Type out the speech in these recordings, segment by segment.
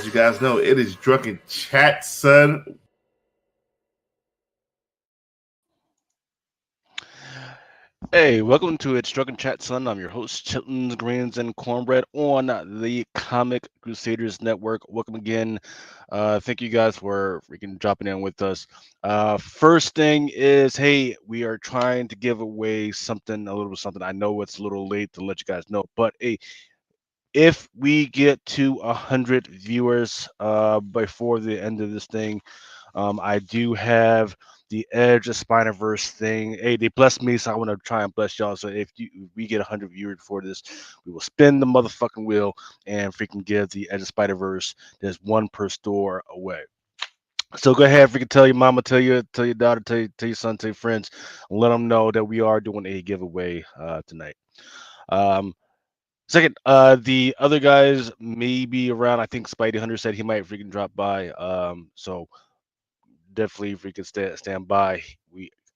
as you guys know, it is Drunken Chat, son. Hey, welcome to It's Drunken Chat, son. I'm your host, Chitlins, Greens, and Cornbread on the Comic Crusaders Network. Welcome again. Thank you guys for freaking dropping in with us. First thing is, hey, we are trying to give away something, a little something. I know it's a little late to let you guys know, but hey, if we get to 100 viewers before the end of this thing, I do have the Edge of Spider-Verse thing. Hey, they blessed me, so I want to try and bless y'all. So if we get 100 viewers before this, we will spin the motherfucking wheel and freaking give the Edge of Spider-Verse. There's one per store away. So go ahead, freaking tell your mama, tell your daughter, tell your son, tell your friends, and let them know that we are doing a giveaway tonight. Um, Second, the other guys may be around. I think Spidey Hunter said he might freaking drop by. So definitely if we could stand by.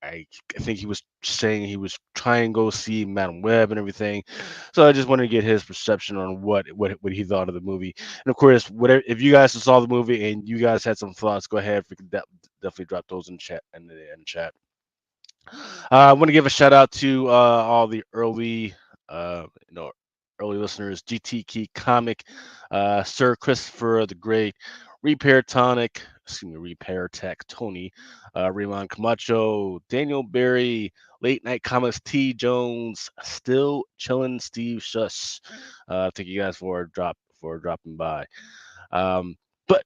I think he was saying he was trying to go see Madam Web and everything. So I just wanted to get his perception on what he thought of the movie. And of course, whatever if you guys saw the movie and you guys had some thoughts, go ahead, freaking definitely drop those in chat in chat. I want to give a shout out to all the early, early listeners: GT Key Comic, Sir Christopher the Great, Repair Tonic, excuse me, Repair Tech Tony, Raymond Camacho, Daniel Berry, Late Night Comics T Jones, Still Chillin' Steve Shush. Thank you guys for dropping by. But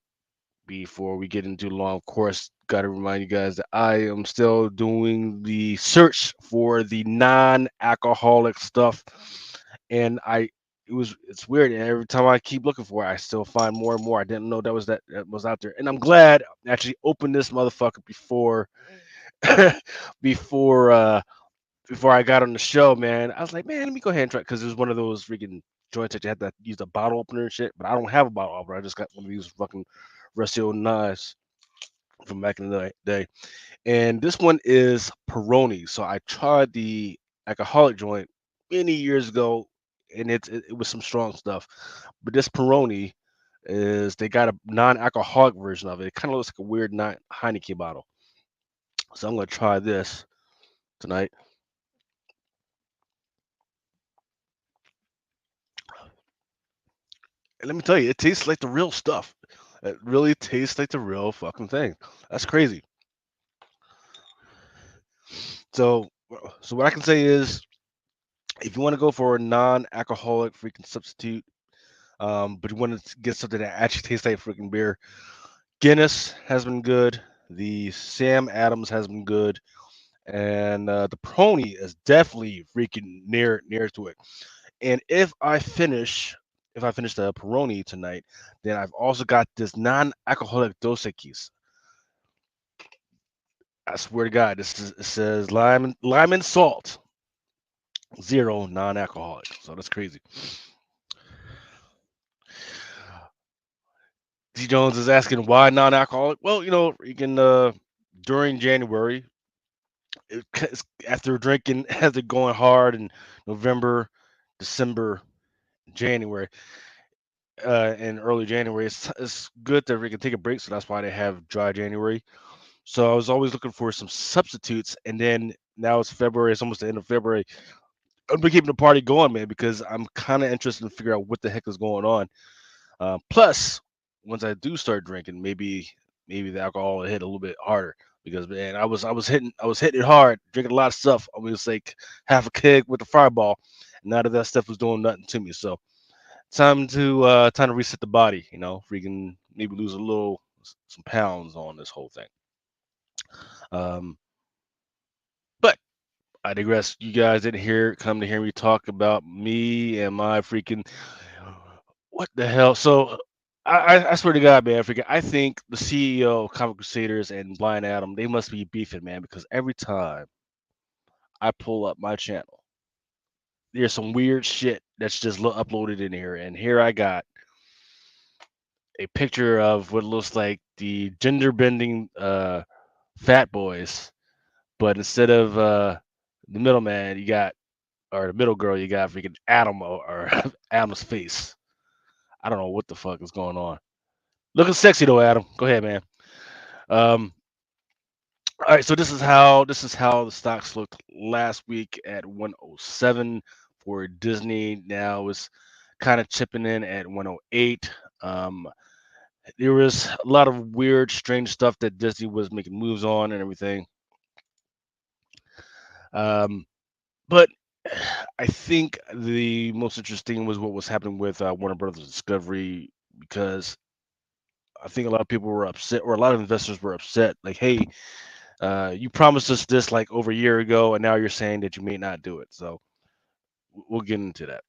before we get into the long course, got to remind you guys that I am still doing the search for the non-alcoholic stuff, and it's weird. And every time I keep looking for it, I still find more and more. I didn't know that was out there, and I'm glad I actually opened this motherfucker before before before I got on the show, man. I was like, man, let me go ahead and try because it was one of those freaking joints that you had to use a bottle opener and shit. But I don't have a bottle opener. I just got one of these fucking rusty old knives from back in the day. And this one is Peroni. So I tried the alcoholic joint many years ago, and it was some strong stuff. But this Peroni is they got a non-alcoholic version of it. It kind of looks like a weird Heineken bottle. So I'm gonna try this tonight. And let me tell you, it tastes like the real stuff. It really tastes like the real fucking thing. That's crazy. So, so what I can say is, if you want to go for a non-alcoholic freaking substitute, but you want to get something that actually tastes like freaking beer, Guinness has been good. The Sam Adams has been good, and the Prony is definitely freaking near to it. And if I finish the Peroni tonight, then I've also got this non-alcoholic Dos Equis. I swear to God, it says lime and salt, zero non-alcoholic. So that's crazy. D Jones is asking why non-alcoholic. Well, you can during January, after drinking, after going hard in November, December, January, and early January, it's good that we can take a break. So that's why they have dry January. So I was always looking for some substitutes, and then now it's February. It's almost the end of February. I'm been keeping the party going, man, because I'm kind of interested in figure out what the heck is going on. Plus, once I do start drinking, maybe the alcohol will hit a little bit harder because man, I was hitting it hard, drinking a lot of stuff. I was like half a keg with the fireball. None of that stuff was doing nothing to me. So time to reset the body. Freaking maybe lose a little some pounds on this whole thing. Um, but I digress. You guys didn't come to hear me talk about me and my freaking what the hell. So I swear to God, man, I think the CEO of Comic Crusaders and Blind Adam they must be beefing, man, because every time I pull up my channel, there's some weird shit that's just uploaded in here, and here I got a picture of what looks like the gender bending fat boys, but instead of the middleman, you got or the middle girl, you got freaking Adam or Adam's face. I don't know what the fuck is going on. Looking sexy though, Adam. Go ahead, man. Um, all right, so this is how the stocks looked last week at 107 for Disney. Now it's kind of chipping in at 108. Um, there was a lot of weird, strange stuff that Disney was making moves on and everything. Um, but I think the most interesting was what was happening with Warner Brothers Discovery because I think a lot of people were upset, or a lot of investors were upset. Like, hey, you promised us this like over a year ago, and now you're saying that you may not do it. So we'll get into that.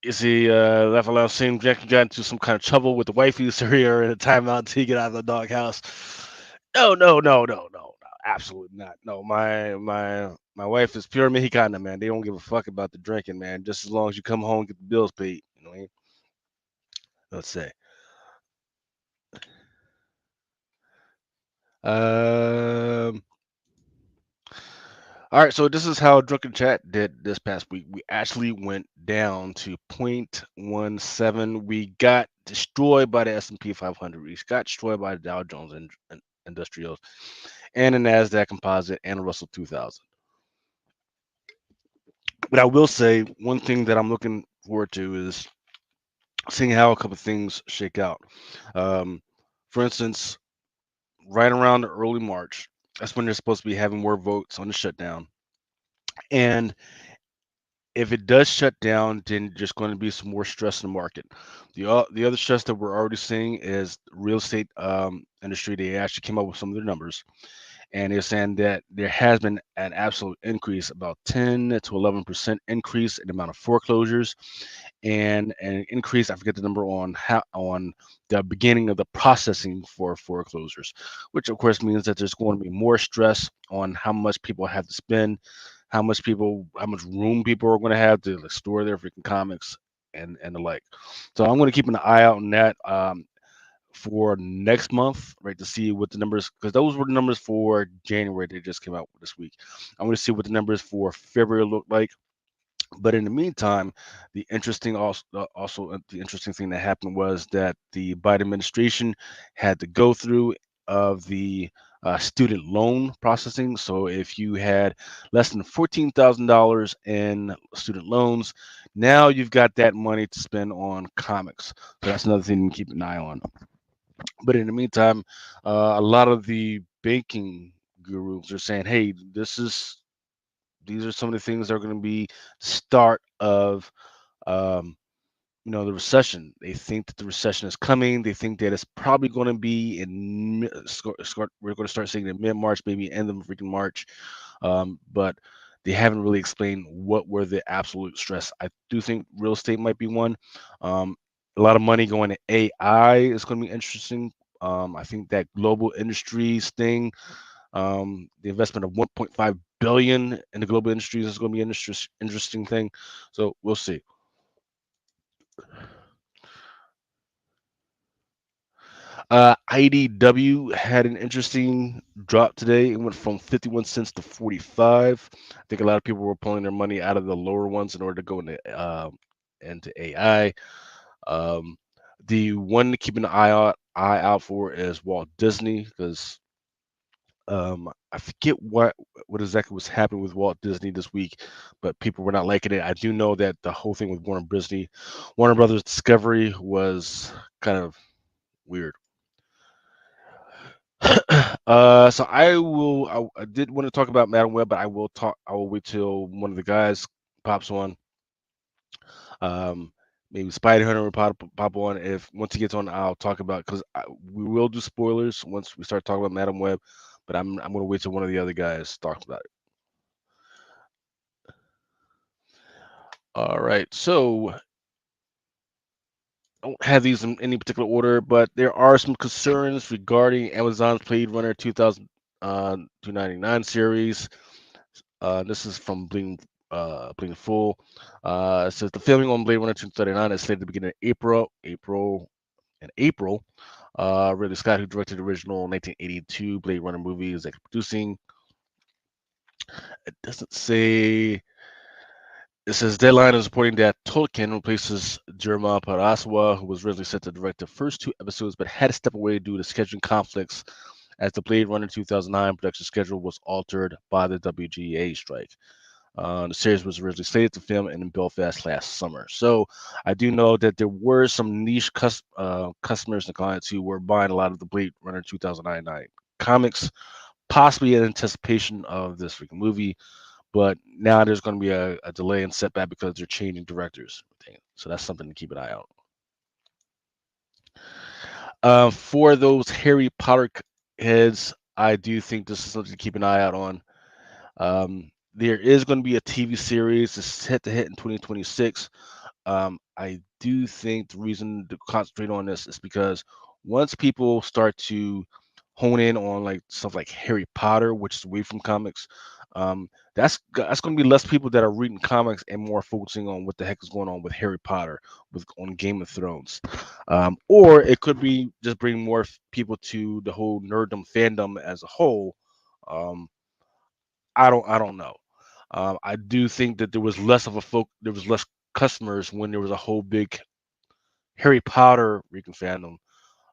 You see, Laugh Loud saying Jack got into some kind of trouble with the wifey, so here in a timeout until you get out of the doghouse. No, no, no, no, no, no, absolutely not. No, my wife is pure Mexicana, man. They don't give a fuck about the drinking, man. Just as long as you come home and get the bills paid. You know what I mean? Let's say. Um, all right, so this is how Drunken Chat did this past week. We actually went down to 0.17. We got destroyed by the S&P 500. We got destroyed by the Dow Jones and Industrials and the Nasdaq Composite and the Russell 2000. But I will say one thing that I'm looking forward to is seeing how a couple of things shake out. Um, for instance, right around early March, that's when they're supposed to be having more votes on the shutdown. And if it does shut down, then there's going to be some more stress in the market. The other stress that we're already seeing is real estate industry. They actually came up with some of their numbers, and they're saying that there has been an absolute increase, about 10 to 11% increase in the amount of foreclosures, and an increase. I forget the number on how on the beginning of the processing for foreclosures, which of course means that there's going to be more stress on how much people have to spend, how much room people are going to have to like, store their freaking comics and the like. So I'm going to keep an eye out on that. For next month, right, to see what the numbers, because those were the numbers for January. They just came out this week. I'm going to see what the numbers for February look like. But in the meantime, the interesting thing that happened was that the Biden administration had to go through of the student loan processing. So if you had less than $14,000 in student loans, now you've got that money to spend on comics. So that's another thing to keep an eye on. But in the meantime, a lot of the banking gurus are saying, "Hey, these are some of the things that are going to be start of um, the recession. They think that the recession is coming. They think that it's probably going to be we're going to start seeing it in mid-March, maybe end of freaking March. But they haven't really explained what were the absolute stress. I do think real estate might be one. A lot of money going to AI is going to be interesting. I think that global industries thing, the investment of 1.5 billion in the global industries is going to be an interesting thing. So we'll see. IDW had an interesting drop today. It went from 51 cents to 45. I think a lot of people were pulling their money out of the lower ones in order to go into AI. Um, the one to keep an eye out for is Walt Disney because I forget what exactly was happening with Walt Disney this week, but people were not liking it. I do know that the whole thing with Warner Brothers Discovery was kind of weird. So I did want to talk about Madam Web, but I will wait till one of the guys pops on. Um, maybe Spider Hunter will pop on. If once he gets on, I'll talk about because we will do spoilers once we start talking about Madam Web. But I'm gonna wait till one of the other guys talks about it. All right. So I don't have these in any particular order, but there are some concerns regarding Amazon's Blade Runner 299 series. This is from Bling Full. It says the filming on Blade Runner 239 is slated to begin in April. Ridley Scott, who directed the original 1982 Blade Runner movie, is producing. It doesn't say It says Deadline is reporting that Tolkien replaces Jerma Parasawa, who was originally set to direct the first two episodes but had to step away due to scheduling conflicts as the Blade Runner 2009 production schedule was altered by the WGA strike. The series was originally slated to film in Belfast last summer. So I do know that there were some niche customers and clients who were buying a lot of the Blade Runner 2009 comics, possibly in anticipation of this freaking movie. But now there's going to be a delay and setback because they're changing directors. So that's something to keep an eye out. For those Harry Potter heads, I do think this is something to keep an eye out on. There is going to be a TV series that's set to hit in 2026. I do think the reason to concentrate on this is because once people start to hone in on like stuff like Harry Potter, which is away from comics, that's going to be less people that are reading comics and more focusing on what the heck is going on with Harry Potter, with on Game of Thrones, or it could be just bring more people to the whole nerddom fandom as a whole. Um, I don't know. I do think that there was less of a there was less customers when there was a whole big Harry Potter Rican fandom.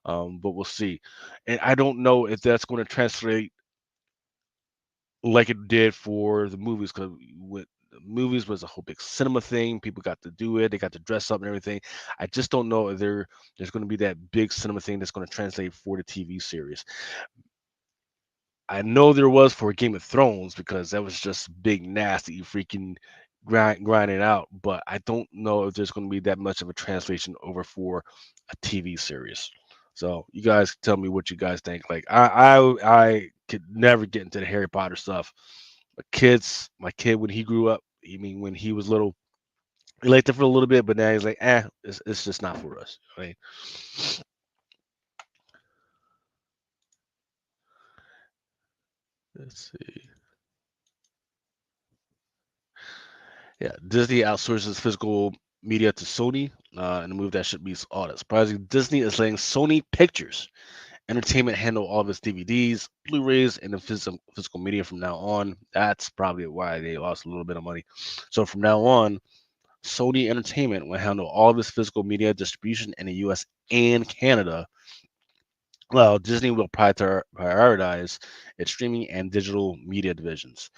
But we'll see. And I don't know if that's going to translate like it did for the movies, because with the movies was a whole big cinema thing. People got to do it. They got to dress up and everything. I just don't know if there's going to be that big cinema thing that's going to translate for the TV series. I know there was for Game of Thrones because that was just big nasty freaking grinding out, but I don't know if there's going to be that much of a translation over for a TV series. So you guys tell me what you guys think. Like I could never get into the Harry Potter stuff. My kid when he grew up, I mean when he was little, he liked it for a little bit, but now he's like, it's just not for us. Right? Let's see. Yeah, Disney outsources physical media to Sony, in a move that should be all that surprising. Disney is letting Sony Pictures Entertainment handle all of its DVDs, Blu-rays, and the physical media from now on. That's probably why they lost a little bit of money. So from now on, Sony Entertainment will handle all of its physical media distribution in the U.S. and Canada. Well, Disney will prioritize its streaming and digital media divisions.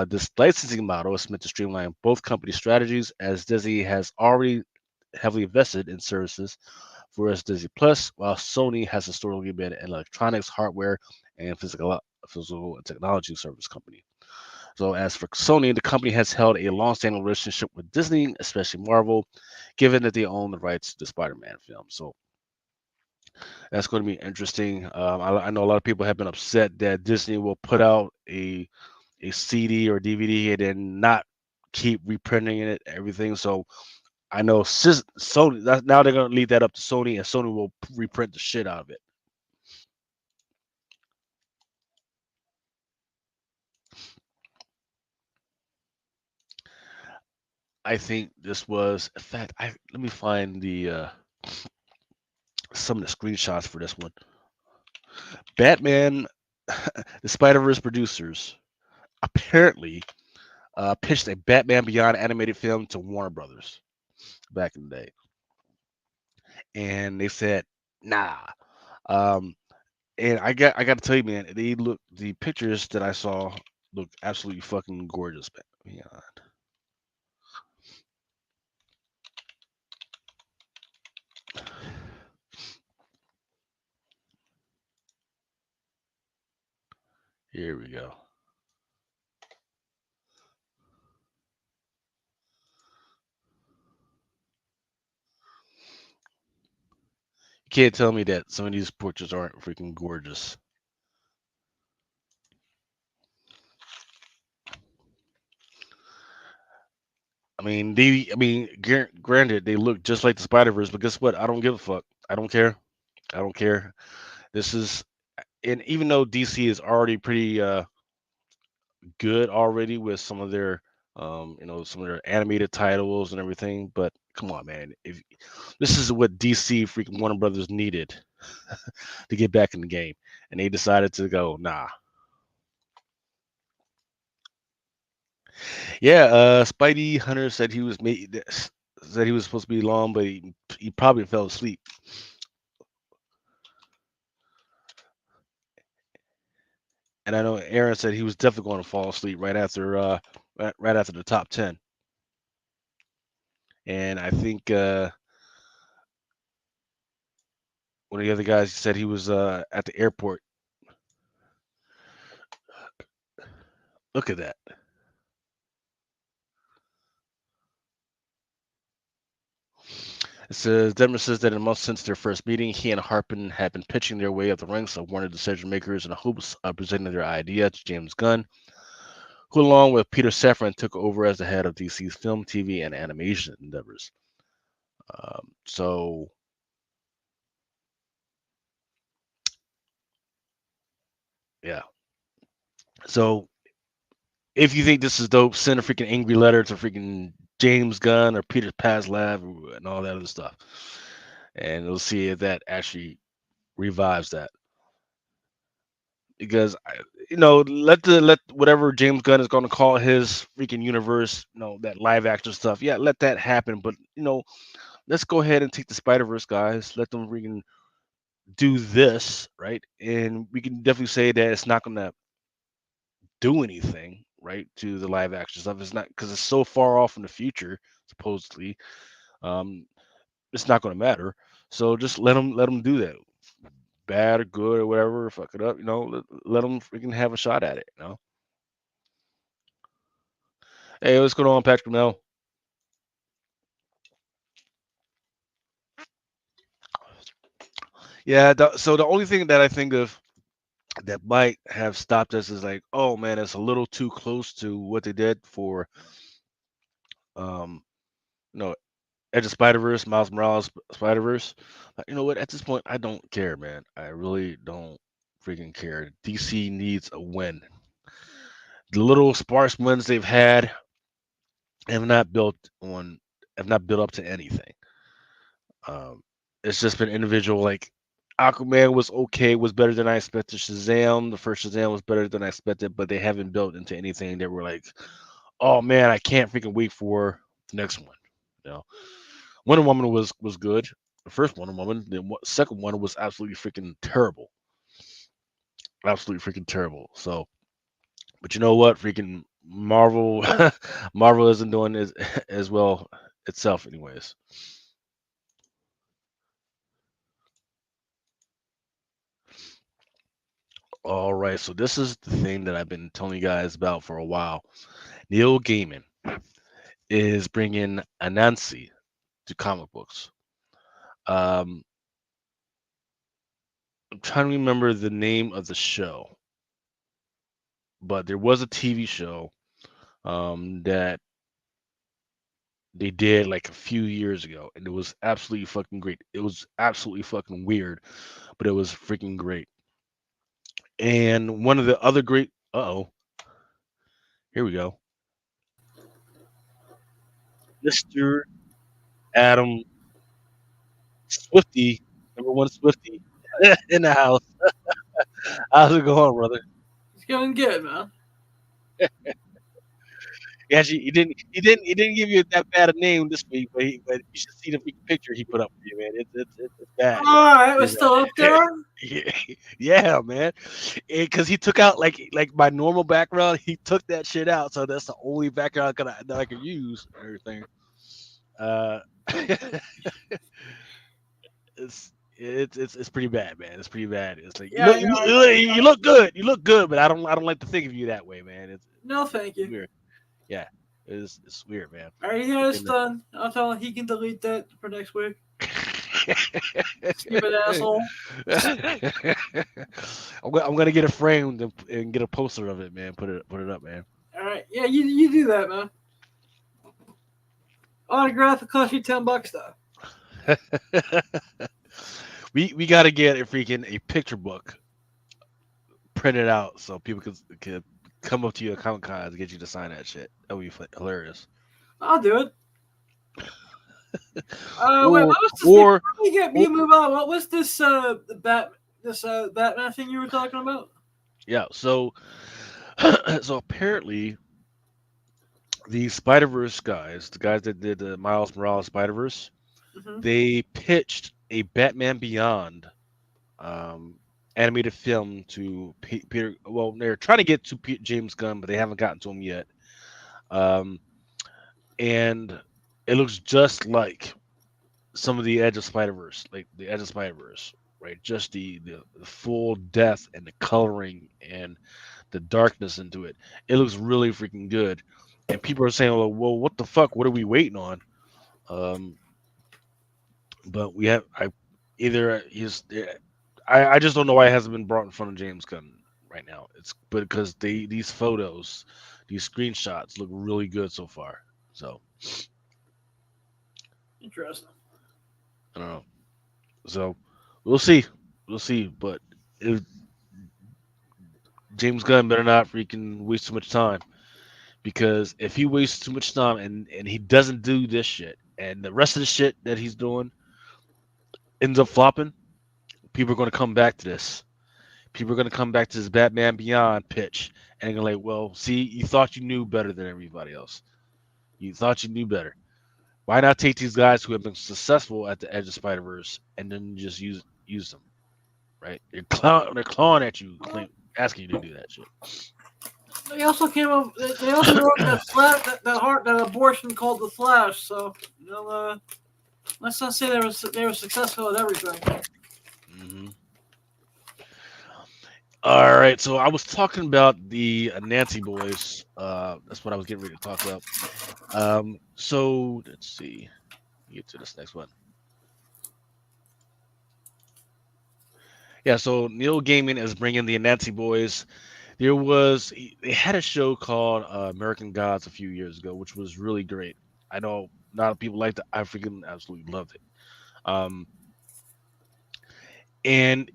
This licensing model is meant to streamline both company strategies, as Disney has already heavily invested in services for its Disney Plus, while Sony has historically been an electronics, hardware, and physical and technology service company. So, as for Sony, the company has held a long-standing relationship with Disney, especially Marvel, given that they own the rights to the Spider-Man film. So, that's going to be interesting. I know a lot of people have been upset that Disney will put out a CD or DVD and then not keep reprinting it, everything. So I know Sony. Now they're gonna leave that up to Sony, and Sony will reprint the shit out of it. I think this was, in fact, I let me find the some of the screenshots for this one. Batman, the Spider Verse producers apparently pitched a Batman Beyond animated film to Warner Brothers back in the day, and they said, "Nah." Um, And I got to tell you, man, the pictures that I saw look absolutely fucking gorgeous, man. Yeah, here we go. You can't tell me that some of these portraits aren't freaking gorgeous. Granted, they look just like the Spider Verse, but guess what? I don't give a fuck. I don't care. I don't care. This is, and even though DC is already pretty good already with some of their some of their animated titles and everything, but come on, man. If this is what DC freaking Warner Brothers needed to get back in the game, and they decided to go, nah. Yeah, Spidey Hunter said he was made said he was supposed to be long, but he probably fell asleep. And I know Aaron said he was definitely going to fall asleep right after the top 10. And I think one of the other guys said he was at the airport. Look at that. It says Denver says that in a month since their first meeting, he and Harpen had been pitching their way up the ranks of Warner decision makers in the hopes of presenting their idea to James Gunn, who, along with Peter Safran, took over as the head of DC's film, TV, and animation endeavors. So, yeah. So, if you think this is dope, send a freaking angry letter to freaking James Gunn or Peter Paslab and all that other stuff, and we'll see if that actually revives that. Because let whatever James Gunn is going to call his freaking universe, that live action stuff. Yeah, let that happen. But let's go ahead and take the Spider Verse guys. Let them freaking do this, right? And we can definitely say that it's not going to do anything, right, to the live action stuff. It's not because it's so far off in the future, supposedly. Um, it's not going to matter. So just let them do that, bad or good or whatever. Fuck it up, let them freaking have a shot at it. Hey, what's going on, Patrick Mel? Yeah, so the only thing that I think of that might have stopped us is like, oh man, it's a little too close to what they did for, um, you know, Edge of Spider Verse, Miles Morales Spider Verse. You know what? At this point, I don't care, man. I really don't freaking care. DC needs a win. The little sparse wins they've had have not built on, have not built up to anything. Um, it's just been individual. Like Aquaman was okay, was better than I expected. Shazam, the first Shazam was better than I expected, but they haven't built into anything. They were like, oh man, I can't freaking wait for the next one. You know, Wonder Woman was good. The first Wonder Woman, the second one was absolutely freaking terrible, absolutely freaking terrible. So, but you know what, freaking Marvel, Marvel isn't doing as well itself, anyways. All right, so this is the thing that I've been telling you guys about for a while. Neil Gaiman is bringing Anansi to comic books. Um, I'm trying to remember the name of the show, but there was a TV show that they did like a few years ago, and it was absolutely fucking great. It was absolutely fucking weird, but it was freaking great. And one of the other great, here we go, Mr. Adam Swifty, number one Swifty in the house. How's it going, brother? It's going good, man. Actually, he didn't give you that bad a name this week, but you should see the freaking picture he put up for you, man. It's bad. All right, we're It's still up bad. there. Yeah, yeah, man. Because he took out like my normal background, he took that shit out, so that's the only background that I could use and everything. Uh, it's pretty bad, man. It's pretty bad. It's like Yeah, I know. you look good, but I don't like to think of you that way, man. No, thank It's you. weird. Yeah, it's weird, man. All right, yeah, it's done. I'll tell him he can delete that for next week. Stupid asshole. I'm gonna get a frame and get a poster of it, man. Put it up, man. All right, yeah, you do that, man. Autograph will cost you $10 though. we gotta get a picture book printed out so people could come up to you at Comic Con to get you to sign that shit. That would be hilarious. I'll do it. Wait, Or what was this? or Before we get you move on, what was this? Batman thing you were talking about? yeah. So so apparently the Spider-Verse guys, the guys that did the Miles Morales Spider-Verse, Mm-hmm. they pitched a Batman Beyond um, animated film to Peter. Well, they're trying to get to James Gunn, but they haven't gotten to him yet. Um, and it looks just like some of the Edge of Spider-Verse, like the Edge of Spider-Verse, right? Just the full depth and the coloring and the darkness into it. It looks really freaking good. And people are saying, well, what the fuck? What are we waiting on? Um, but we have I either he's I just don't know why it hasn't been brought in front of James Gunn right now. It's because these photos, these screenshots look really good so far. So Interesting. I don't know. So we'll see. We'll see. But if James Gunn better not freaking waste too much time, because if he wastes too much time and he doesn't do this shit and the rest of the shit that he's doing ends up flopping, people are going to come back to this. People are going to come back to this Batman Beyond pitch and they're going to like, well, see, you thought you knew better than everybody else. You thought you knew better. Why not take these guys who have been successful at the Edge of Spider Verse and then just use them, right? They're clawing at you, asking you to do that shit. They also came up. They also wrote that abortion called the Flash. So let's not say they were successful at everything. Mm-hmm. All right, so I was talking about the Nancy boys. That's what I was getting ready to talk about. So let's see. Get to this next one. Yeah, so Neil Gaiman is bringing the Nancy boys. They had a show called American Gods a few years ago, which was really great. I know not a lot of people liked it. I freaking absolutely loved it. And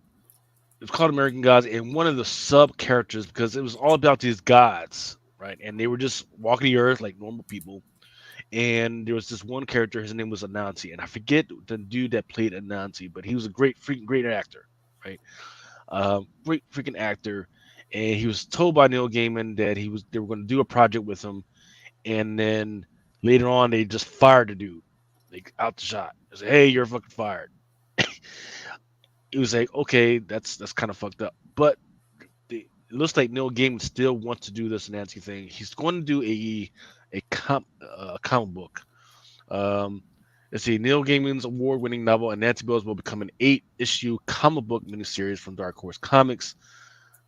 it's called American Gods, and one of the sub characters, because it was all about these gods, right? And they were just walking the earth like normal people. And there was this one character, his name was Anansi, and I forget the dude that played Anansi, but he was a freaking great actor, right? Great freaking actor. And he was told by Neil Gaiman that they were going to do a project with him, and then later on they just fired the dude, like out the shot. They said, "Hey, you're fucking fired." It was like, okay, that's kind of fucked up. But it looks like Neil Gaiman still wants to do this Nancy thing. He's going to do a comic book. Let's see, Neil Gaiman's award-winning novel and Nancy Bills will become an 8-issue comic book miniseries from Dark Horse Comics.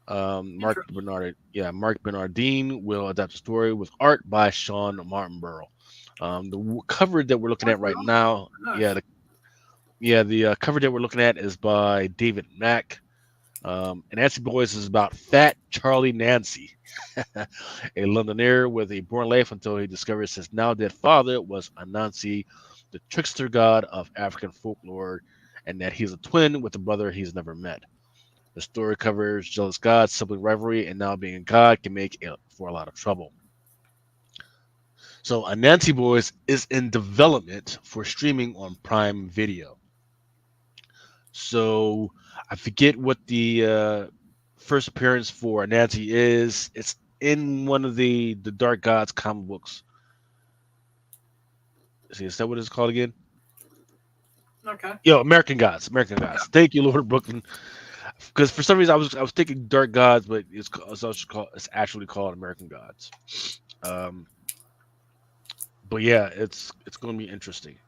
Mark Bernardine will adapt the story with art by Sean Martinborough. The cover that we're looking at right now, the cover that we're looking at is by David Mack. And Nancy Boys is about Fat Charlie Nancy, a Londoner with a born life until he discovers his now dead father was Anansi, the trickster god of African folklore, and that he's a twin with a brother he's never met. The story covers jealous gods, sibling rivalry, and now being a god can make for a lot of trouble. So Anansi Boys is in development for streaming on Prime Video. So I forget what the first appearance for Anansi is. It's in one of the Dark Gods comic books. See, is that what it's called again? Okay. American Gods. Thank you, Lord Brooklyn. Because for some reason I was thinking Dark Gods, but it's actually called American Gods. But yeah, it's going to be interesting.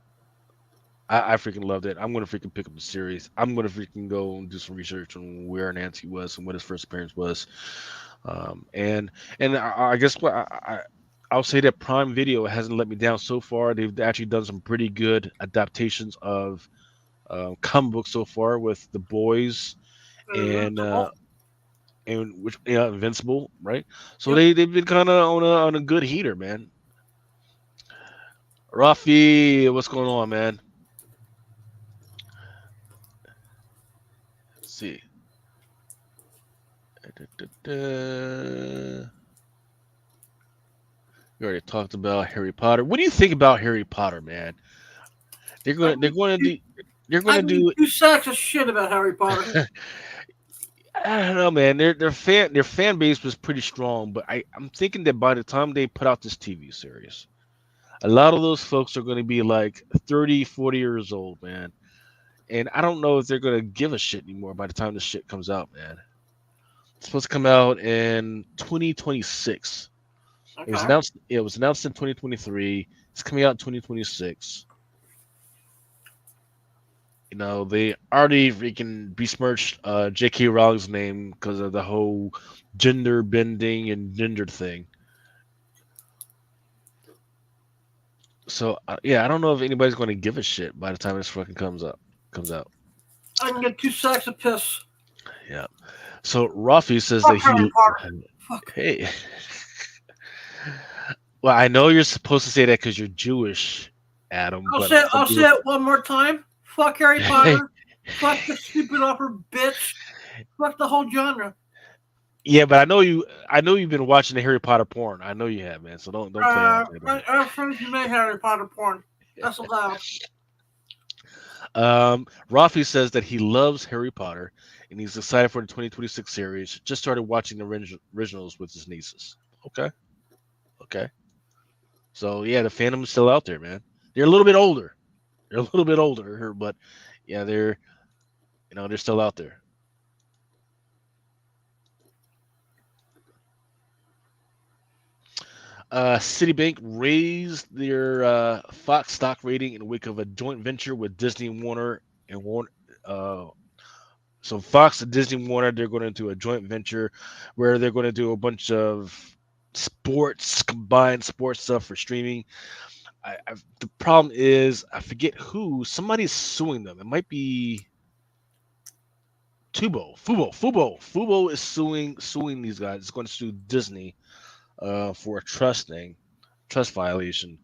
I freaking loved it. I'm going to freaking pick up the series. I'm going to freaking go and do some research on where Nancy was and what his first appearance was. And I guess what I'll say that Prime Video hasn't let me down so far. They've actually done some pretty good adaptations of comic books so far with The Boys and Invincible, right? So they've been kind of on a good heater, man. Rafi, what's going on, man? Let's see. We already talked about Harry Potter. What do you think about Harry Potter, man? They're going to do. Two sacks of shit about Harry Potter. I don't know, man. Their fan base was pretty strong, but I'm thinking that by the time they put out this TV series, a lot of those folks are going to be like 30, 40 years old, man. And I don't know if they're going to give a shit anymore by the time this shit comes out, man. It's supposed to come out in 2026. It was Okay. announced. It was announced in 2023. It's coming out in 2026. They already freaking besmirched J.K. Rowling's name because of the whole gender bending and gender thing. So yeah, I don't know if anybody's going to give a shit by the time this fucking comes out. I can get 2 sacks of piss. Yeah. So Rafi says Fuck that Harry he. Potter. Fuck. Hey. Well, I know you're supposed to say that because you're Jewish, Adam. I'll But say some it one more time. Fuck Harry people. Potter. Fuck the stupid upper bitch. Fuck the whole genre. Yeah, but I know you. I know you've been watching the Harry Potter porn. I know you have, man. So don't play around with I have friends who make Harry Potter porn. That's allowed. Rafi says that he loves Harry Potter and he's excited for the 2026 series. Just started watching the originals with his nieces. Okay. So yeah, the fandom's still out there, man. They're a little bit older. But yeah, they're still out there. Citibank raised their Fox stock rating in the wake of a joint venture with Disney Warner and Warner. So Fox and Disney Warner, they're going to do a joint venture where they're going to do a bunch of combined sports stuff for streaming. The problem is I forget who. Somebody's suing them. It might be Fubo is suing these guys. It's going to sue Disney for a trust violation.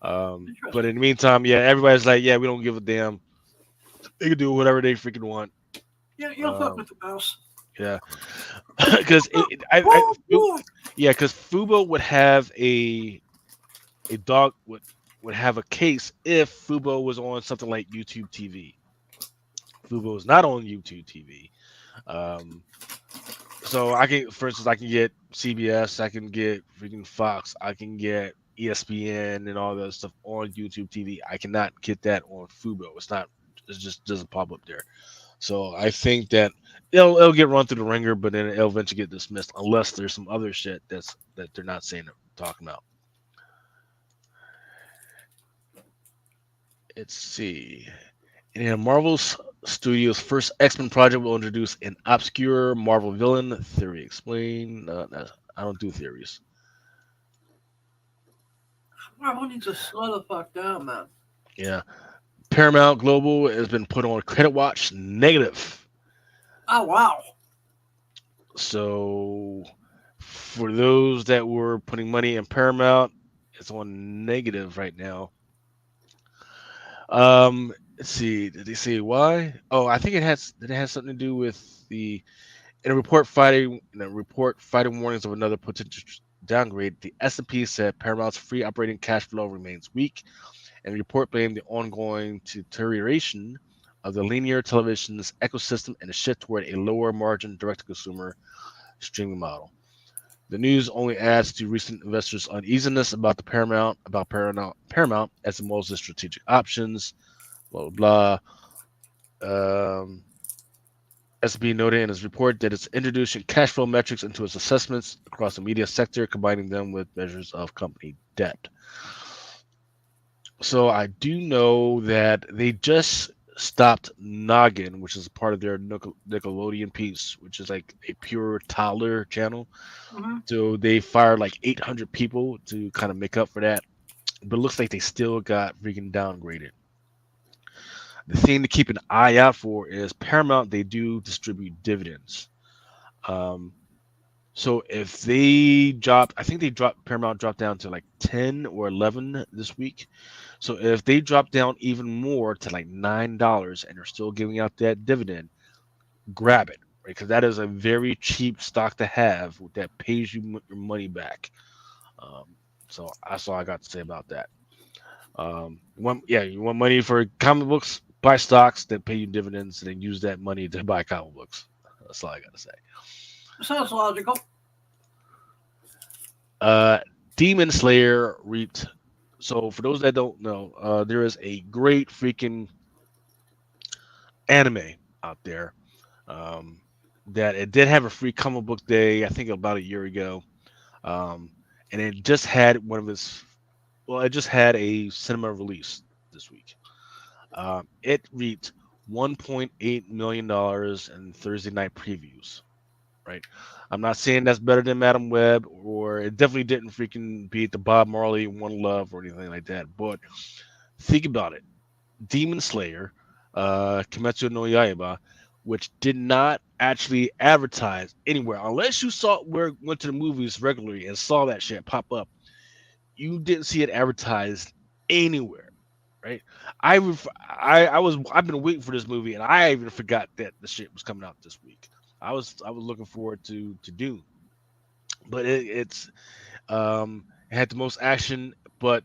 But in the meantime, yeah, everybody's like, yeah, we don't give a damn. They can do whatever they freaking want. Yeah, you'll fuck with the mouse. Yeah, because because Fubo would have a dog would have a case if Fubo was on something like YouTube TV. Fubo is not on YouTube TV. So for instance, I can get CBS, I can get freaking Fox, I can get ESPN and all that stuff on YouTube TV. I cannot get that on Fubo. It just doesn't pop up there. So I think that it'll get run through the ringer, but then it'll eventually get dismissed unless there's some other shit that they're not talking about. Let's see. And Marvel Studios' first X-Men project will introduce an obscure Marvel villain. Theory explained. I don't do theories. Marvel needs to slow the fuck down, man. Yeah. Paramount Global has been put on credit watch negative. Oh, wow. So for those that were putting money in Paramount, it's on negative right now. Let's see. Did they say why? Oh, I think it has something to do with in a report fighting warnings of another potential downgrade. The S&P said Paramount's free operating cash flow remains weak, and the report blamed the ongoing deterioration of the linear television's ecosystem and a shift toward a lower margin direct-to-consumer streaming model. The news only adds to recent investors' uneasiness about Paramount as well as the strategic options. Blah blah blah. S&P noted in his report that it's introducing cash flow metrics into its assessments across the media sector, combining them with measures of company debt. So I do know that they just stopped Noggin, which is part of their Nickelodeon piece, which is like a pure toddler channel. Mm-hmm. So they fired like 800 people to kind of make up for that. But it looks like they still got freaking downgraded. The thing to keep an eye out for is Paramount. They do distribute dividends. So if they drop, I think Paramount dropped down to like 10 or 11 this week. So if they drop down even more to like $9 and they're still giving out that dividend, grab it, right? Because that is a very cheap stock to have that pays you your money back. So that's all I got to say about that. You want money for comic books? Buy stocks that pay you dividends and then use that money to buy comic books. That's all I got to say. Sounds logical. Demon Slayer reaped. So for those that don't know, there is a great freaking anime out there. Um, that it did have a free comic book day, I think about a year ago. Um, and it just had one of its. Well, it just had a cinema release this week. It reaped $1.8 million in Thursday night previews. Right. I'm not saying that's better than Madam Web, or it definitely didn't freaking beat the Bob Marley One Love or anything like that. But think about it. Demon Slayer, Kimetsu no Yaiba, which did not actually advertise anywhere, unless you went to the movies regularly and saw that shit pop up. You didn't see it advertised anywhere, right? I've been waiting for this movie, and I even forgot that the shit was coming out this week. I was looking forward to Dune, but it had the most action, but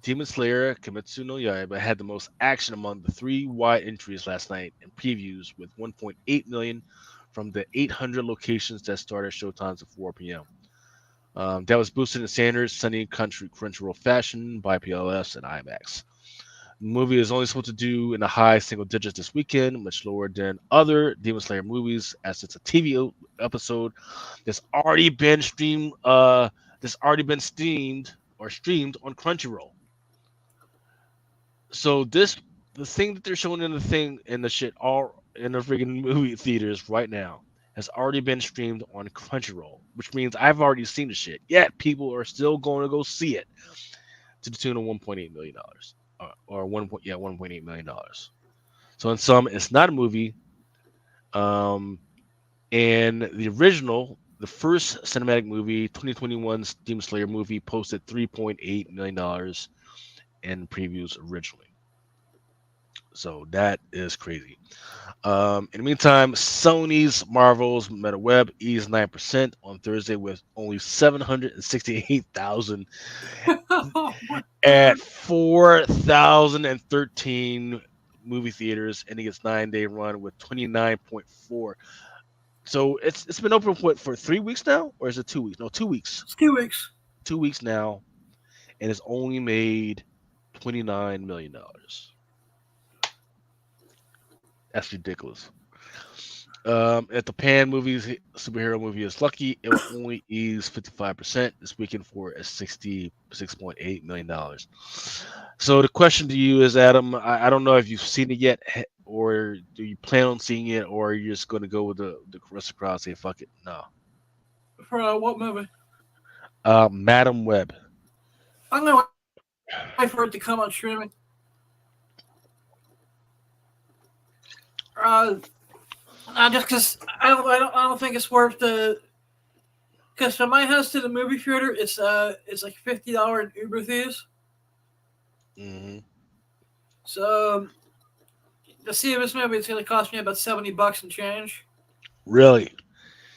Demon Slayer Kimetsu no Yaiba had the most action among the three wide entries last night in previews, with 1.8 million from the 800 locations that started showtimes at 4 p.m. That was boosted in standard Sunny Country Crunchyroll fashion by PLS and IMAX. The movie is only supposed to do in the high single digits this weekend, much lower than other Demon Slayer movies, as it's a TV episode that's already been streamed. That's already been streamed on Crunchyroll. So the thing that they're showing in the shit all in the freaking movie theaters right now has already been streamed on Crunchyroll, which means I've already seen the shit. Yet people are still going to go see it to the tune of $1.8 million, or 1.8 million. So in sum, it's not a movie. And the original, the first cinematic movie, 2021's Demon Slayer movie, posted $3.8 million in previews originally. So that is crazy. In the meantime, Sony's Marvel's Meta Web eased 9% on Thursday with only 768,000 at 4,013 movie theaters, ending its 9-day run with 29.4. So it's been open for 3 weeks now, or is it 2 weeks? No, 2 weeks. It's 2 weeks. 2 weeks now, and it's only made $29 million. That's ridiculous. If the Pan movies superhero movie is lucky, it will only ease 55% this weekend for a $66.8 million. So the question to you is, Adam, I don't know if you've seen it yet, or do you plan on seeing it, or you're just going to go with the rest of the crowd, say fuck it? No. For what movie? Madam Web. I'm gonna wait for it to come on streaming. Just because I don't think it's worth the. Because from my house to the movie theater, it's like $50 in Uber fees. Mm-hmm. So to see this movie, it's going to cost me about $70 and change. Really?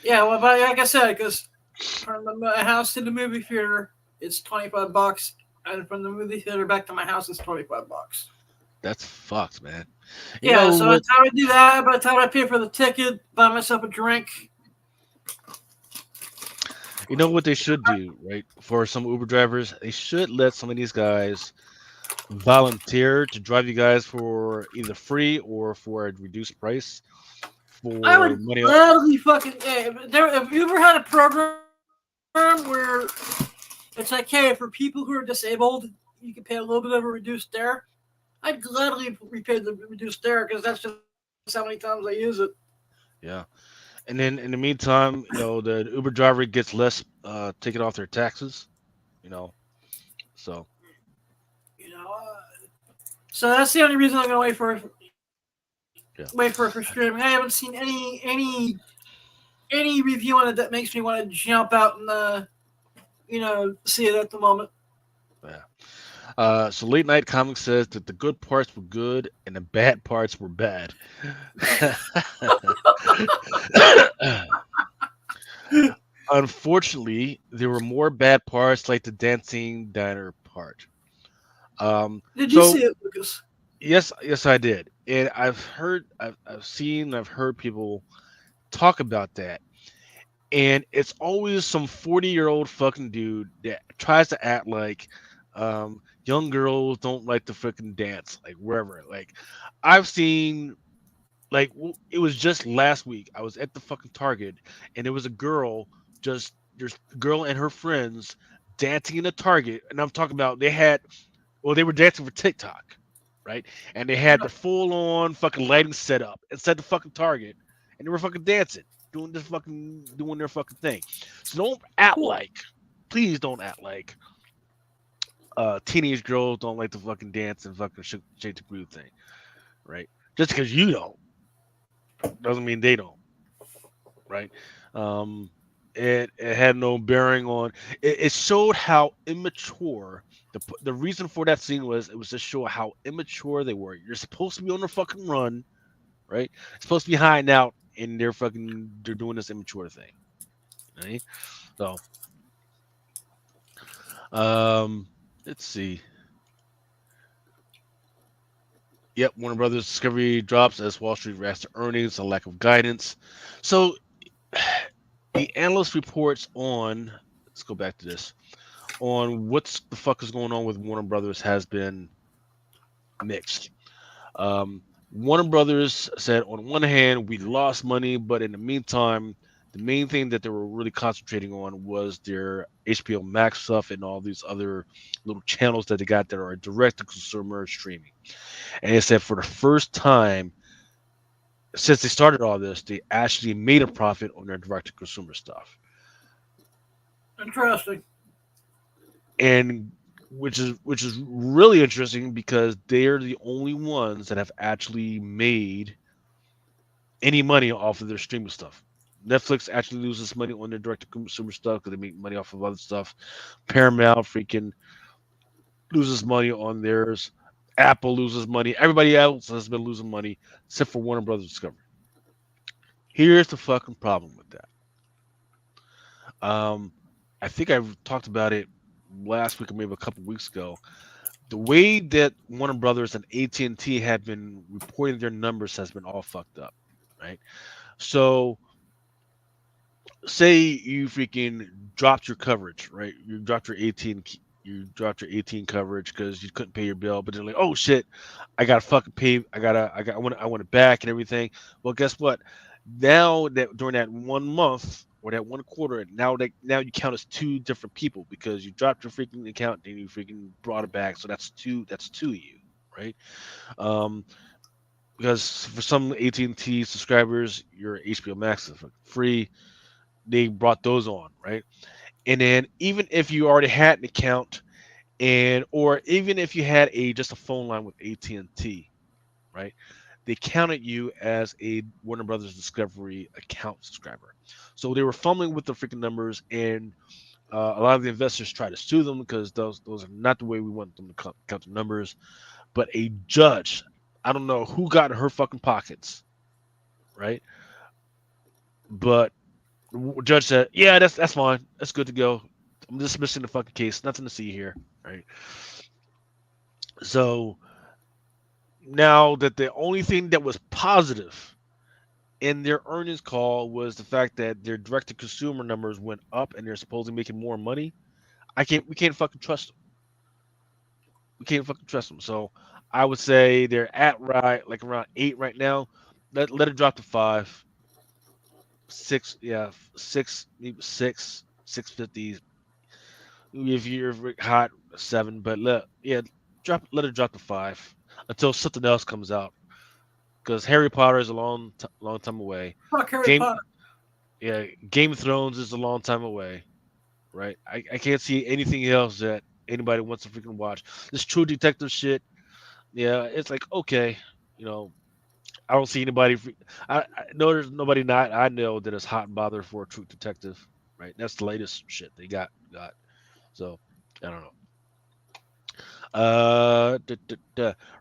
Yeah, well, but like I said, because from my house to the movie theater, it's $25, and from the movie theater back to my house, it's $25. That's fucked, man. Yeah, so by the time I do that, by the time I pay for the ticket, buy myself a drink. You know what they should do, right? For some Uber drivers, they should let some of these guys volunteer to drive you guys for either free or for a reduced price. I would gladly fucking. If Uber had a program where it's like, hey, for people who are disabled, you can pay a little bit of a reduced fare, I'd gladly repay the reduced fare because that's just how many times I use it. Yeah. And then in the meantime, the Uber driver gets less taken off their taxes, so. So that's the only reason I'm going to wait for streaming. I haven't seen any review on it that makes me want to jump out and see it at the moment. Yeah. So Late Night Comics says that the good parts were good and the bad parts were bad. Unfortunately, there were more bad parts, like the dancing diner part. Did you see it, Lucas? Yes, I did. And I've heard people talk about that. And it's always some 40-year-old fucking dude that tries to act like young girls don't like to freaking dance, like wherever. Like, I've seen, like, it was just last week. I was at the fucking Target, and there was a girl, there's a girl and her friends dancing in the Target. And I'm talking about they were dancing for TikTok, right? And they had the full on fucking lighting set up inside the fucking Target, and they were fucking dancing, doing their fucking thing. So don't act like, please don't act like teenage girls don't like to fucking dance and fucking shake the groove thing, right? Just because you don't doesn't mean they don't, right? Um, it had no bearing on. It showed how immature. The reason for that scene was it was to show how immature they were. You're supposed to be on the fucking run, right? You're supposed to be hiding out, and they're doing this immature thing, right? So, let's see. Yep, Warner Brothers Discovery drops as Wall Street reacts to earnings, a lack of guidance. So the analyst reports on, let's go back to this, on what's the fuck is going on with Warner Brothers has been mixed. Warner Brothers said on one hand we lost money, but in the meantime, the main thing that they were really concentrating on was their HBO Max stuff and all these other little channels that they got that are direct to consumer streaming. And they said for the first time since they started all this, they actually made a profit on their direct to consumer stuff. Interesting. And which is really interesting because they're the only ones that have actually made any money off of their streaming stuff. Netflix actually loses money on their direct to consumer stuff because they make money off of other stuff. Paramount freaking loses money on theirs. Apple loses money. Everybody else has been losing money except for Warner Brothers Discovery. Here's the fucking problem with that. I think I talked about it last week or maybe a couple weeks ago. The way that Warner Brothers and AT&T have been reporting their numbers has been all fucked up, right? So, say you freaking dropped your coverage, right? You dropped your 18 coverage because you couldn't pay your bill, but they're like, oh shit, I gotta fucking pay. I want it back and everything. Well, guess what? Now that during that 1 month or that 1 quarter, now you count as two different people because you dropped your freaking account and you freaking brought it back. So that's two of you, right? Because for some AT&T subscribers, your HBO Max is free. They brought those on, right? And then even if you already had an account, or even if you had just a phone line with AT&T, right? They counted you as a Warner Brothers Discovery account subscriber. So they were fumbling with the freaking numbers, and a lot of the investors tried to sue them because those are not the way we want them to count the numbers. But a judge, I don't know who got in her fucking pockets, right? But the judge said, "Yeah, that's fine. That's good to go. I'm dismissing the fucking case. Nothing to see here, right?" So now that the only thing that was positive in their earnings call was the fact that their direct to consumer numbers went up and they're supposedly making more money, we can't fucking trust them. We can't fucking trust them. So I would say they're at around 8 right now. Let it drop to 5, 6, yeah, 6, maybe 650. If you're hot, 7, but let it drop to 5 until something else comes out. Because Harry Potter is a long time away. Fuck Harry Potter. Yeah, Game of Thrones is a long time away, right? I can't see anything else that anybody wants to freaking watch. This True Detective shit, yeah, it's like, okay, I don't see anybody. I know there's nobody I know that is hot and bothered for a True Detective, right? That's the latest shit they got. So I don't know.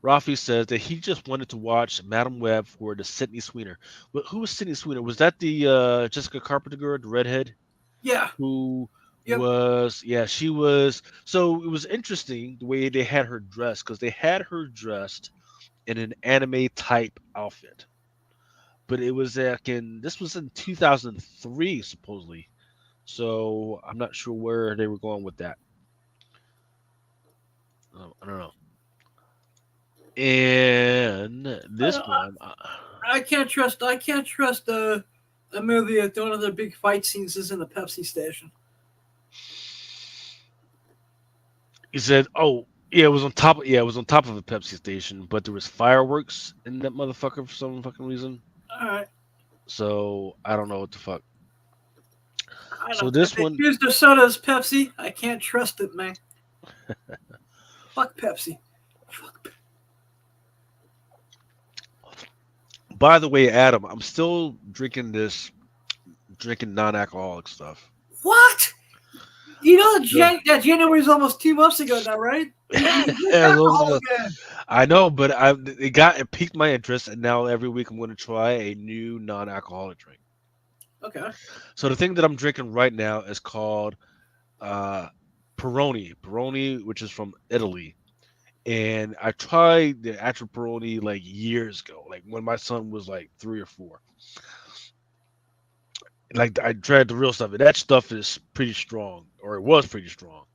Rafi says that he just wanted to watch Madam Web for the Sydney Sweeney. But who was Sydney Sweeney? Was that the Jessica Carpenter girl, the redhead? Yeah. Who was? Yeah, she was. So it was interesting the way they had her dressed because they had her dressed in an anime type outfit, but it was this was in 2003 supposedly. So I'm not sure where they were going with that. I don't know. And this one, I can't trust a movie if one of the big fight scenes is in the Pepsi station. he said, "Oh, yeah, it was on top. Yeah, it was on top of a Pepsi station, but there was fireworks in that motherfucker for some fucking reason. All right. So I don't know what the fuck. I So don't. this If they one, use their soda as Pepsi, I can't trust it, man. Fuck Pepsi. Fuck. by the way, Adam, I'm still drinking non-alcoholic stuff. What? You know that January is almost 2 months ago now, right? I know, but it piqued my interest, and now every week I'm going to try a new non-alcoholic drink. Okay. So the thing that I'm drinking right now is called Peroni, which is from Italy. And I tried the actual Peroni like years ago, like when my son was like 3 or 4. Like I tried the real stuff, and that stuff is pretty strong, or it was pretty strong.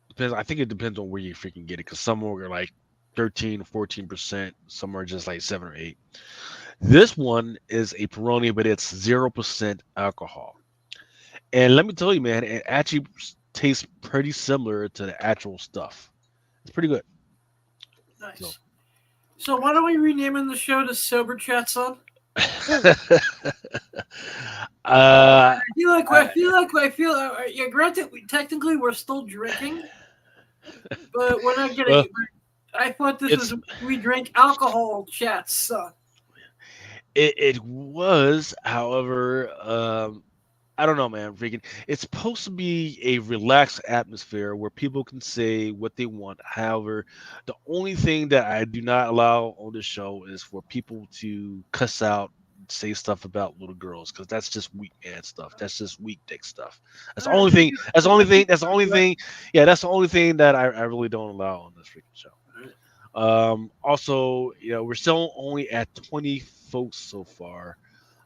Depends. I think it depends on where you freaking get it, because some are like 13 or 14%, some are just like 7 or 8. This one is a Peroni, but it's 0% alcohol. And let me tell you, man, it actually tastes pretty similar to the actual stuff. It's pretty good. Nice. So why don't we rename the show to Sober Chat Son? I feel. Yeah, granted, technically we're still drinking, but we're not getting. I thought this was we drink alcohol, Chat Son. It was, however, I don't know, man. Freaking, it's supposed to be a relaxed atmosphere where people can say what they want. However, the only thing that I do not allow on this show is for people to cuss out, say stuff about little girls, because that's just weak man stuff. That's just weak dick stuff. That's the only thing. That's the only thing. That's the only thing. Yeah, that's the only thing that I really don't allow on this freaking show. Also, we're still only at 20 folks so far.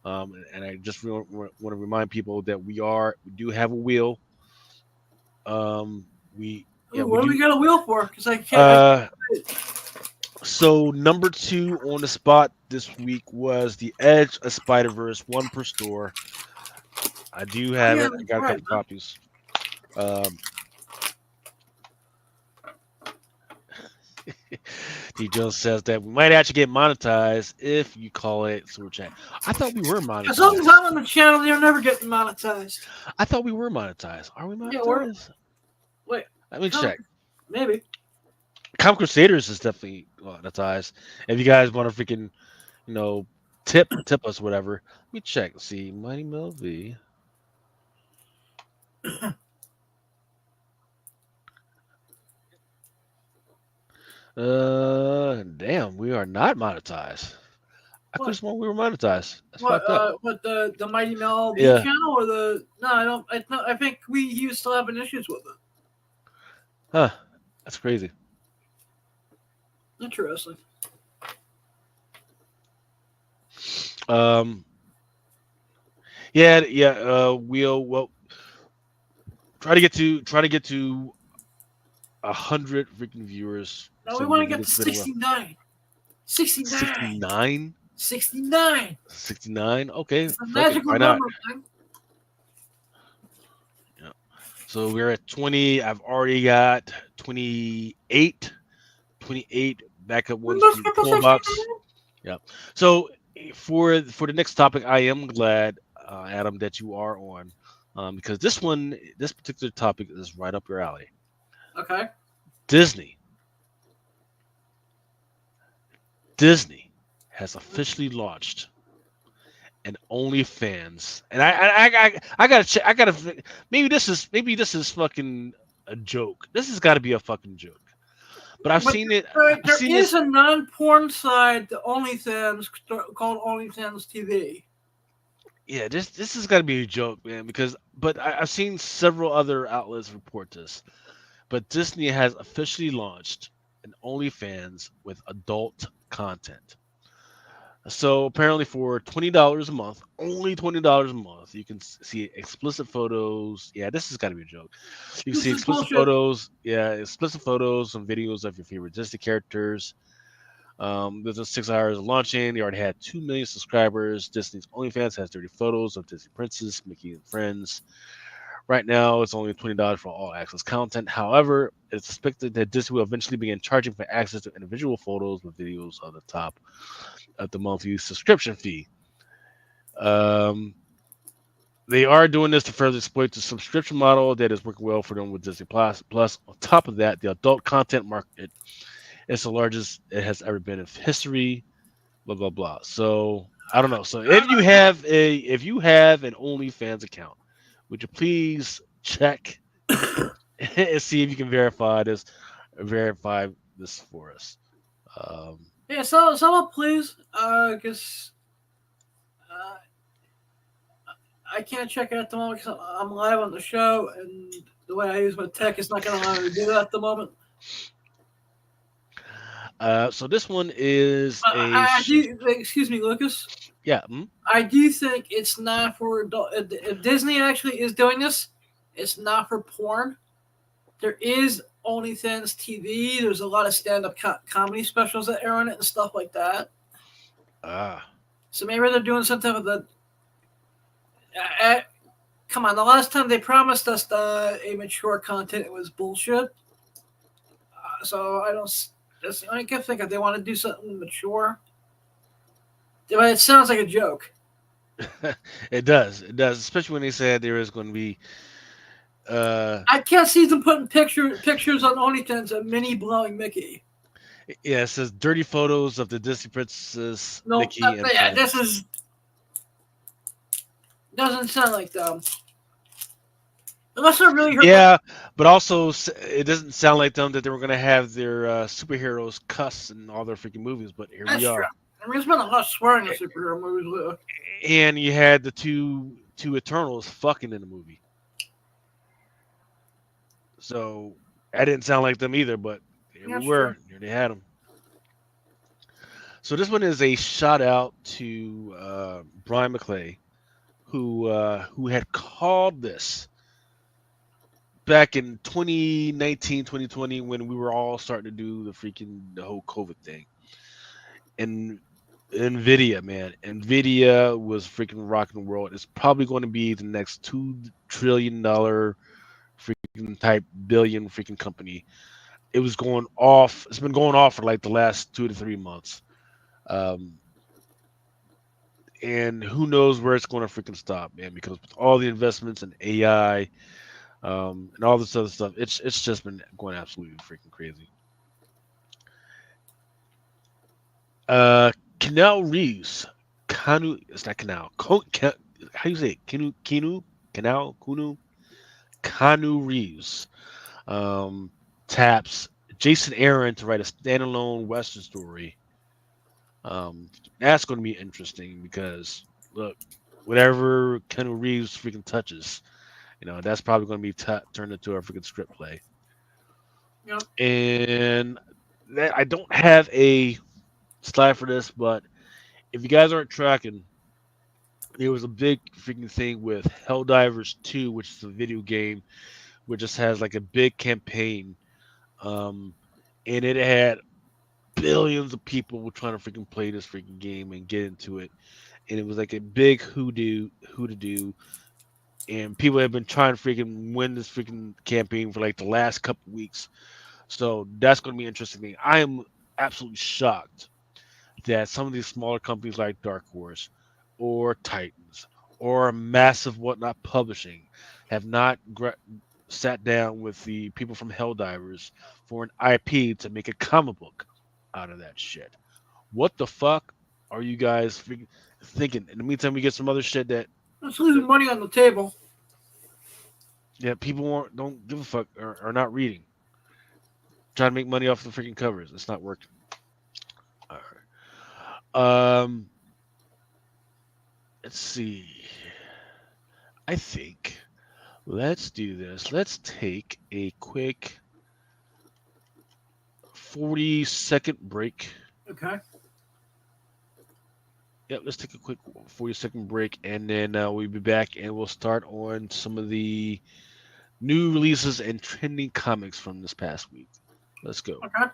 And I just want to remind people that we do have a wheel. What do we got a wheel for? Because I can't. So number 2 on the spot this week was the Edge of Spider-Verse, 1 per store. I do have it. I got a couple copies. D. Jones says that we might actually get monetized if you call it Super Chat. I thought we were monetized. As long as I'm on the channel, you're never getting monetized. I thought we were monetized. Are we monetized? Yeah, wait. Let me check. Maybe. Comic Crusaders is definitely monetized. If you guys want to freaking, tip us, whatever. Let me check. Let's see. Mighty Mel V. Damn, we are not monetized. I could have sworn we were monetized. That's fucked up. What the Mighty Mel V channel or the? No, I don't. I think we still having issues with it. Huh? That's crazy. Interesting. We'll try to get to 100 freaking viewers. No, we want to get to 69. 69. 69. 69. Okay. It's a magical number, man. Yeah. So we're at 20. I've already got 28. 28 backup ones from the poll box. Yeah. So for the next topic, I am glad, Adam, that you are on, because this particular topic is right up your alley. Okay. Disney has officially launched an OnlyFans, and I gotta check. Maybe this is fucking a joke. This has got to be a fucking joke. But I've seen it. There is a non-porn side to OnlyFans called OnlyFans TV. Yeah, this has got to be a joke, man. But I've seen several other outlets report this. But Disney has officially launched an OnlyFans with adult content. So apparently, for $20 a month, only $20 a month, you can see explicit photos. Yeah, this has got to be a joke. You can This see is explicit bullshit. photos. Yeah, explicit photos and videos of your favorite Disney characters. Within 6 hours of launching, they already had 2 million subscribers. Disney's OnlyFans has 30 photos of Disney princess, Mickey, and friends. Right now, it's only $20 for all access content. However, it's expected that Disney will eventually begin charging for access to individual photos with videos on the top of the monthly subscription fee. Um, they are doing this to further exploit the subscription model that is working well for them with Disney Plus. Plus, on top of that, the adult content market is the largest it has ever been in history. Blah blah blah. So I don't know. So if you have an OnlyFans account, would you please check and see if you can verify this for us? Um, Yeah, so someone please, because uh, I can't check it at the moment because I'm live on the show, and the way I use my tech is not going to allow me to do that at the moment. so this one is I do. Excuse me, Lucas. yeah. I do think it's not for adult. If Disney actually is doing this, it's not for porn. There is OnlyFans TV. There's a lot of stand-up comedy specials that air on it and stuff like that. Ah. So maybe they're doing some type of the. Come on, the last time they promised us a mature content, it was bullshit. So I don't. I can think if they want to do something mature. But it sounds like a joke. It does. It does, especially when they said there is going to be. I can't see them putting pictures on OnlyFans of Minnie blowing Mickey. Yeah, it says dirty photos of the Disney princess, No, Mickey, and yeah, friends. this doesn't sound like them. Unless they're really hurt. Yeah, but also it doesn't sound like them that they were going to have their superheroes cuss in all their freaking movies. But here That's we are. true. I mean, there's been a lot of swearing in superhero movies. And you had the two Eternals fucking in the movie. So that didn't sound like them either. But here we were. True. Here they had them. So this one is a shout out to Brian McClay, who had called this back in 2019, 2020, when we were all starting to do the whole COVID thing. And Nvidia, man, Nvidia was freaking rocking the world. It's probably going to be the next $2 trillion freaking type billion freaking company. It was going off. It's been going off for like the last 2 to 3 months. Um, and who knows where it's going to freaking stop, man? Because with all the investments in AI, and all this other stuff, it's just been going absolutely freaking crazy. Canal Reeves, Kanu, it's not Canal. How do you say it? Kanu Reeves, taps Jason Aaron to write a standalone Western story. That's going to be interesting because look, whatever Keanu Reeves freaking touches, that's probably going to be turned into a freaking script play. Yep. And I don't have a slide for this, but if you guys aren't tracking, there was a big freaking thing with Helldivers 2, which is a video game, which just has like a big campaign. And it had billions of people trying to freaking play this freaking game and get into it. And it was like a big who to do. And people have been trying to freaking win this freaking campaign for like the last couple weeks. So that's going to be interesting. I am absolutely shocked that some of these smaller companies like Dark Horse or Titans or Massive Whatnot Publishing have not sat down with the people from Helldivers for an IP to make a comic book out of that shit. What the fuck are you guys thinking? In the meantime, we get some other shit that Let's leave money on the table. Yeah, people don't give a fuck or are not reading. Trying to make money off the freaking covers. It's not working. All right. Let's see. I think let's do this. Let's take a quick 40-second break. Okay. Yep, let's take a quick 40-second break, and then we'll be back, and we'll start on some of the new releases and trending comics from this past week. Let's go. Okay.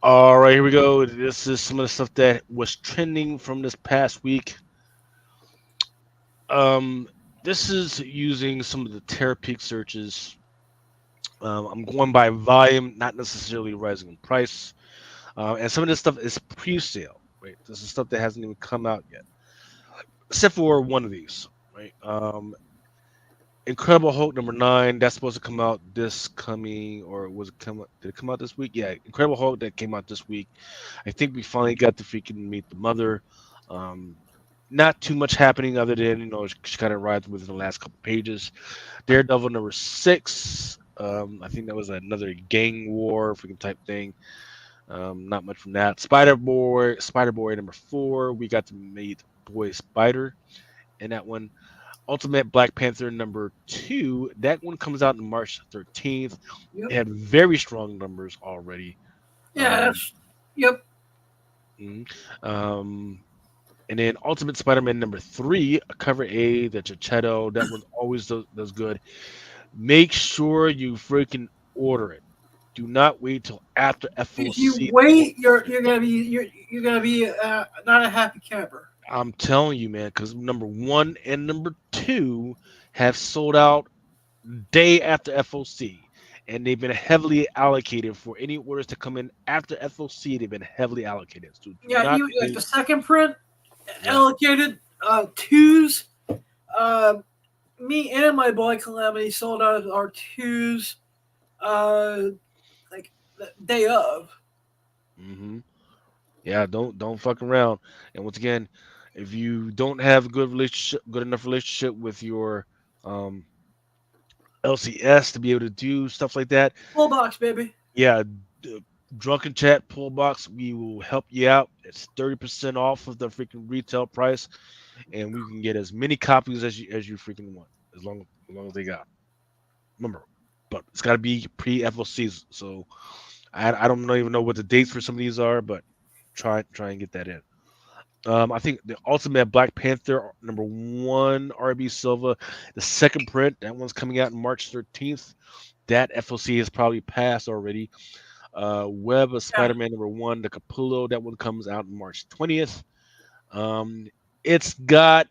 All right, here we go. This is some of the stuff that was trending from this past week. This is using some of the Terapeak searches. I'm going by volume, not necessarily rising in price. And some of this stuff is pre-sale, right? This is stuff that hasn't even come out yet, except for one of these, right? Incredible Hulk #9, that's supposed to come out this coming, or was it come? Did it come out this week? Yeah, Incredible Hulk that came out this week. I think we finally got to freaking meet the mother. Not too much happening other than she kind of rides within the last couple pages. Daredevil #6. I think that was another gang war freaking type thing. Not much from that. Spider-Boy #4. We got to meet Boy Spider in that one. Ultimate Black Panther #2. That one comes out on March 13th. Yep. It had very strong numbers already. Yeah. Yep. And then Ultimate Spider-Man #3, cover A, the Chichetto. That one always does good. Make sure you freaking order it. Do not wait till after FOC. If you wait, you're gonna be not a happy camper. I'm telling you, man, because #1 and #2 have sold out day after FOC, and they've been heavily allocated for any orders to come in after FOC. They've been heavily allocated. So like the second print allocated 2s. Me and my boy Calamity sold out our 2s like the day of. Yeah, don't fuck around. And once again, if you don't have a good enough relationship with your LCS to be able to do stuff like that, Full box, baby. Yeah, Drunken Chat pull box. We will help you out. It's 30% off of the freaking retail price, and we can get as many copies as you freaking want, as long as they got. Remember, but it's got to be pre-FOCs. So I don't even know what the dates for some of these are, but try and get that in. I think the Ultimate Black Panther #1 RB Silva, the second print, that one's coming out on March 13th. That FOC has probably passed already. Web of Spider-Man #1, the Capullo, that one comes out on March 20th. It's got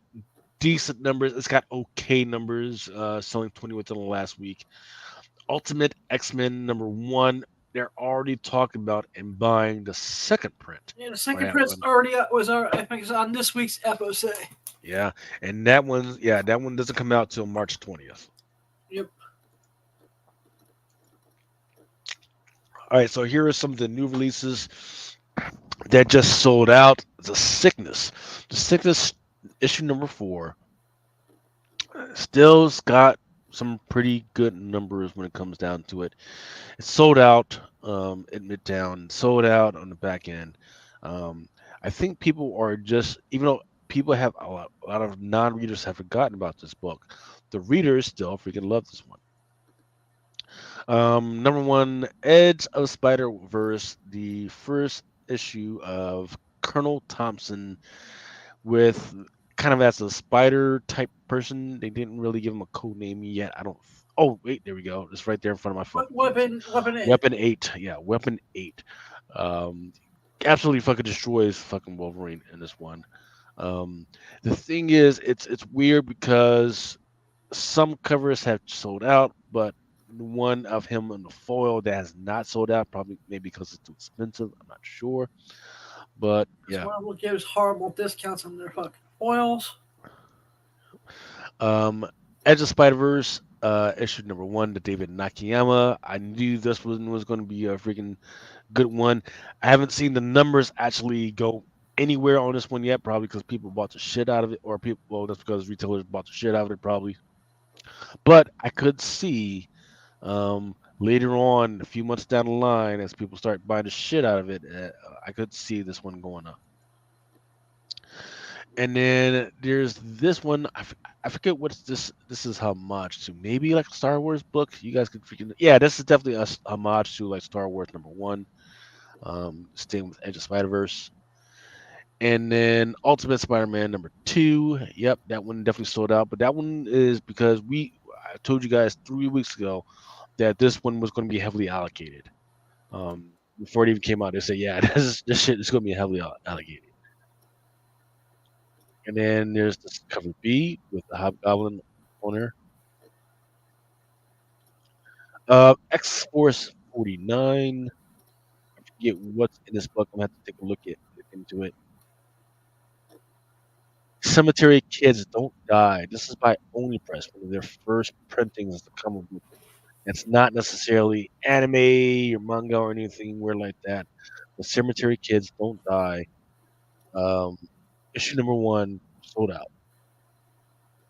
decent numbers. It's got okay numbers, selling 20 within the last week. Ultimate X-Men #1, they're already talking about and buying the second print. Yeah, the second print's already I think it's on this week's FOC. Yeah, and that one doesn't come out till March 20th. Yep. All right, so here are some of the new releases that just sold out. The Sickness issue #4 still's got some pretty good numbers when it comes down to it. It's sold out at Midtown, sold out on the back end. I think people are just, even though people have a lot of non-readers have forgotten about this book, the readers still freaking love this one. #1, Edge of Spider-Verse, the first issue of Colonel Thompson, with kind of as a spider type person. They didn't really give him a code name yet. Oh wait, there we go. It's right there in front of my phone. Weapon 8. Weapon 8. Yeah, Weapon 8. Absolutely fucking destroys fucking Wolverine in this one. The thing is, it's weird because some covers have sold out, but one of him in the foil that has not sold out, probably maybe because it's too expensive. I'm not sure. But yeah, Marvel gives horrible discounts on their fucking foils. Edge of Spider-Verse, issue number 1 to David Nakayama. I knew this one was going to be a freaking good one. I haven't seen the numbers actually go anywhere on this one yet, probably because people bought the shit out of it, or people, well, that's because retailers bought the shit out of it, probably. But I could see later on, a few months down the line, as people start buying the shit out of it, I could see this one going up. And then there's this one. I forget what's this. This is homage to maybe like a Star Wars book. You guys could freaking this is definitely a homage to like Star Wars #1. Staying with Edge of Spider-Verse. And then Ultimate Spider-Man #2. Yep, that one definitely sold out. But that one is because I told you guys 3 weeks ago that this one was going to be heavily allocated. Before it even came out, they said, yeah, this shit is going to be heavily allocated. And then there's this cover B with the Hobgoblin owner. X-Force 49. I forget what's in this book. I'm going to have to take a look into it. Cemetery Kids Don't Die. This is by Only Press, one of their first printings of the comic book. It's not necessarily anime or manga or anything weird like that. The Cemetery Kids Don't Die. Issue number 1 sold out.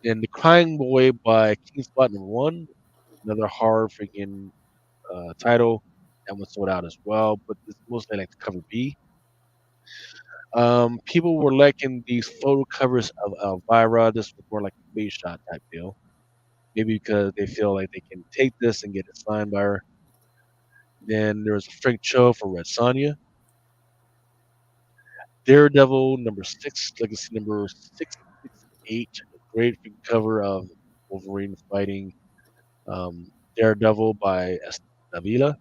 And The Crying Boy by King Spot #1, another horror freaking title. That one sold out as well, but it's mostly like the cover B. People were liking these photo covers of Elvira. This was more like a base shot type deal. Maybe because they feel like they can take this and get it signed by her. Then there was Frank Cho for Red Sonja. Daredevil #6, Legacy number 668. A great cover of Wolverine fighting Daredevil by Davila.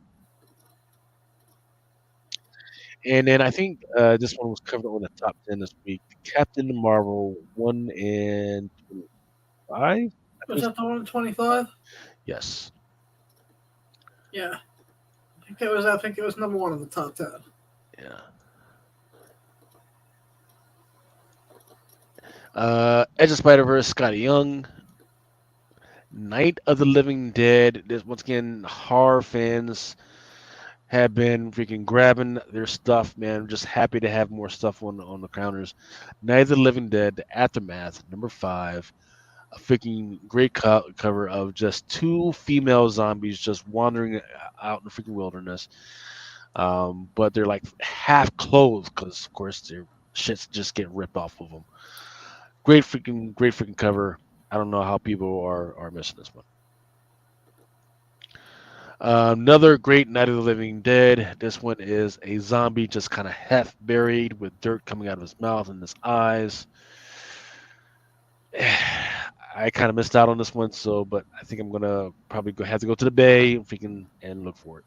And then I think this one was covered on the top 10 this week. Captain Marvel 1 and 5. Was that the one 25? Yes. Yeah. I think it was #1 in the top 10. Yeah. Edge of Spider-Verse, Scotty Young. Night of the Living Dead. There's once again horror fans have been freaking grabbing their stuff, man. I'm just happy to have more stuff on the counters. Night of the Living Dead, The Aftermath, #5. A freaking great cover of just 2 female zombies just wandering out in the freaking wilderness. But they're like half clothed because, of course, their shits just get ripped off of them. Great freaking cover. I don't know how people are missing this one. Another great Night of the Living Dead. This one is a zombie just kind of half buried with dirt coming out of his mouth and his eyes. I kind of missed out on this one, but I think I'm gonna probably have to go to the Bay and look for it.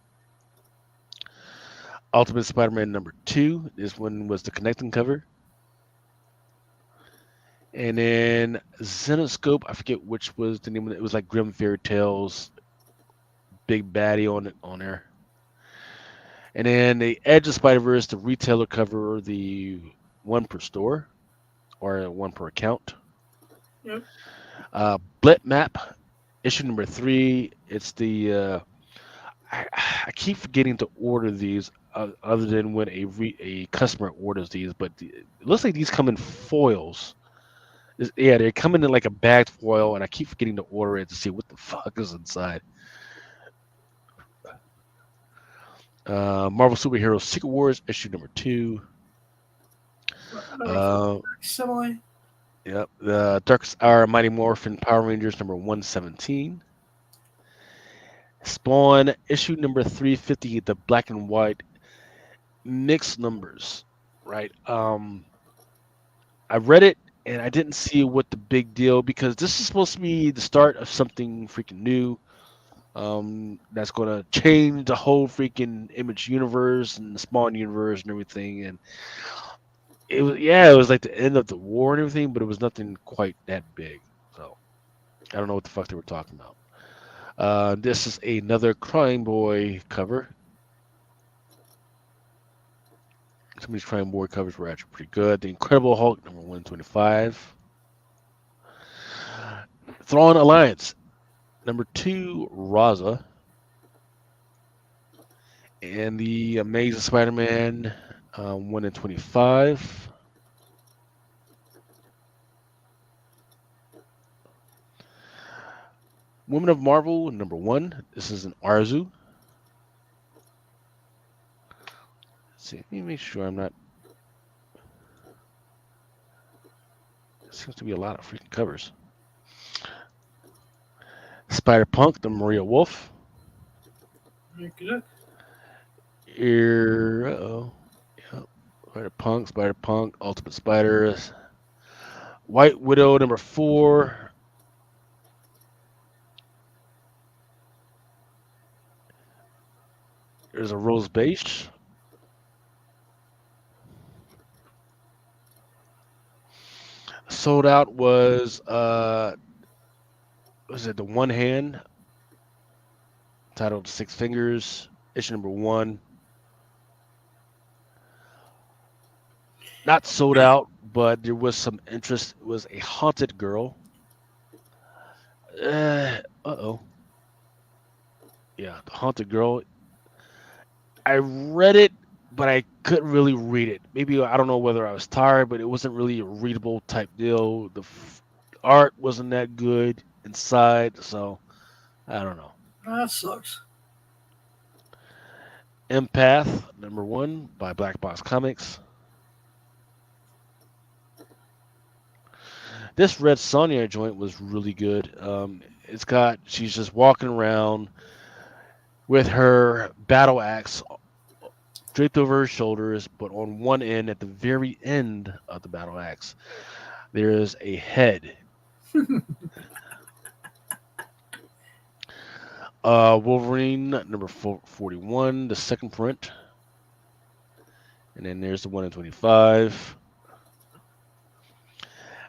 Ultimate Spider-Man #2. This one was the connecting cover. And then Zenoscope, I forget which was the name of it. It was like Grim Fairy Tales, big baddie on there. And then the Edge of Spider-Verse, the retailer cover, the 1 per store or 1 per account. Yep. Blip Map, issue number 3. It's the I keep forgetting to order these other than when a customer orders these, but it looks like these come in foils. Yeah, they come in like a bagged foil, and I keep forgetting to order it to see what the fuck is inside. Marvel Superheroes Secret Wars, issue number 2. Similar. Yep. The Darkest Hour Mighty Morphin Power Rangers #117. Spawn, issue number 350, the black and white mixed numbers, right? I read it and I didn't see what the big deal, because this is supposed to be the start of something freaking new. That's gonna change the whole freaking Image universe and the Spawn universe and everything. And it was like the end of the war and everything, but it was nothing quite that big. So I don't know what the fuck they were talking about. This is another Crying Boy cover. Some of these crime board covers were actually pretty good. The Incredible Hulk, number 125. Thrawn Alliance, number 2, Raza. And the Amazing Spider-Man, 1 in 25. Women of Marvel, number 1. This is an Arzu. Let's see, let me make sure I'm not. There seems to be a lot of freaking covers. Spider-Punk, the Maria Wolf. Good. Here, uh-oh. Yep. Spider-Punk, Ultimate Spiders. White Widow, number 4. There's a Rose Beige. Sold out was it the One Hand? Titled Six Fingers, issue number 1. Not sold out, but there was some interest. It was a haunted girl. Uh-oh. Yeah, the haunted girl. I read it, but I couldn't really read it. Maybe, I don't know whether I was tired, but it wasn't really a readable type deal. The art wasn't that good inside, so I don't know. That sucks. Empath, number 1 by Black Box Comics. This Red Sonja joint was really good. She's just walking around with her battle axe draped over her shoulders, but on one end, at the very end of the battle axe, there is a head. Wolverine, number 41, the second print. And then there's the 1 in 25.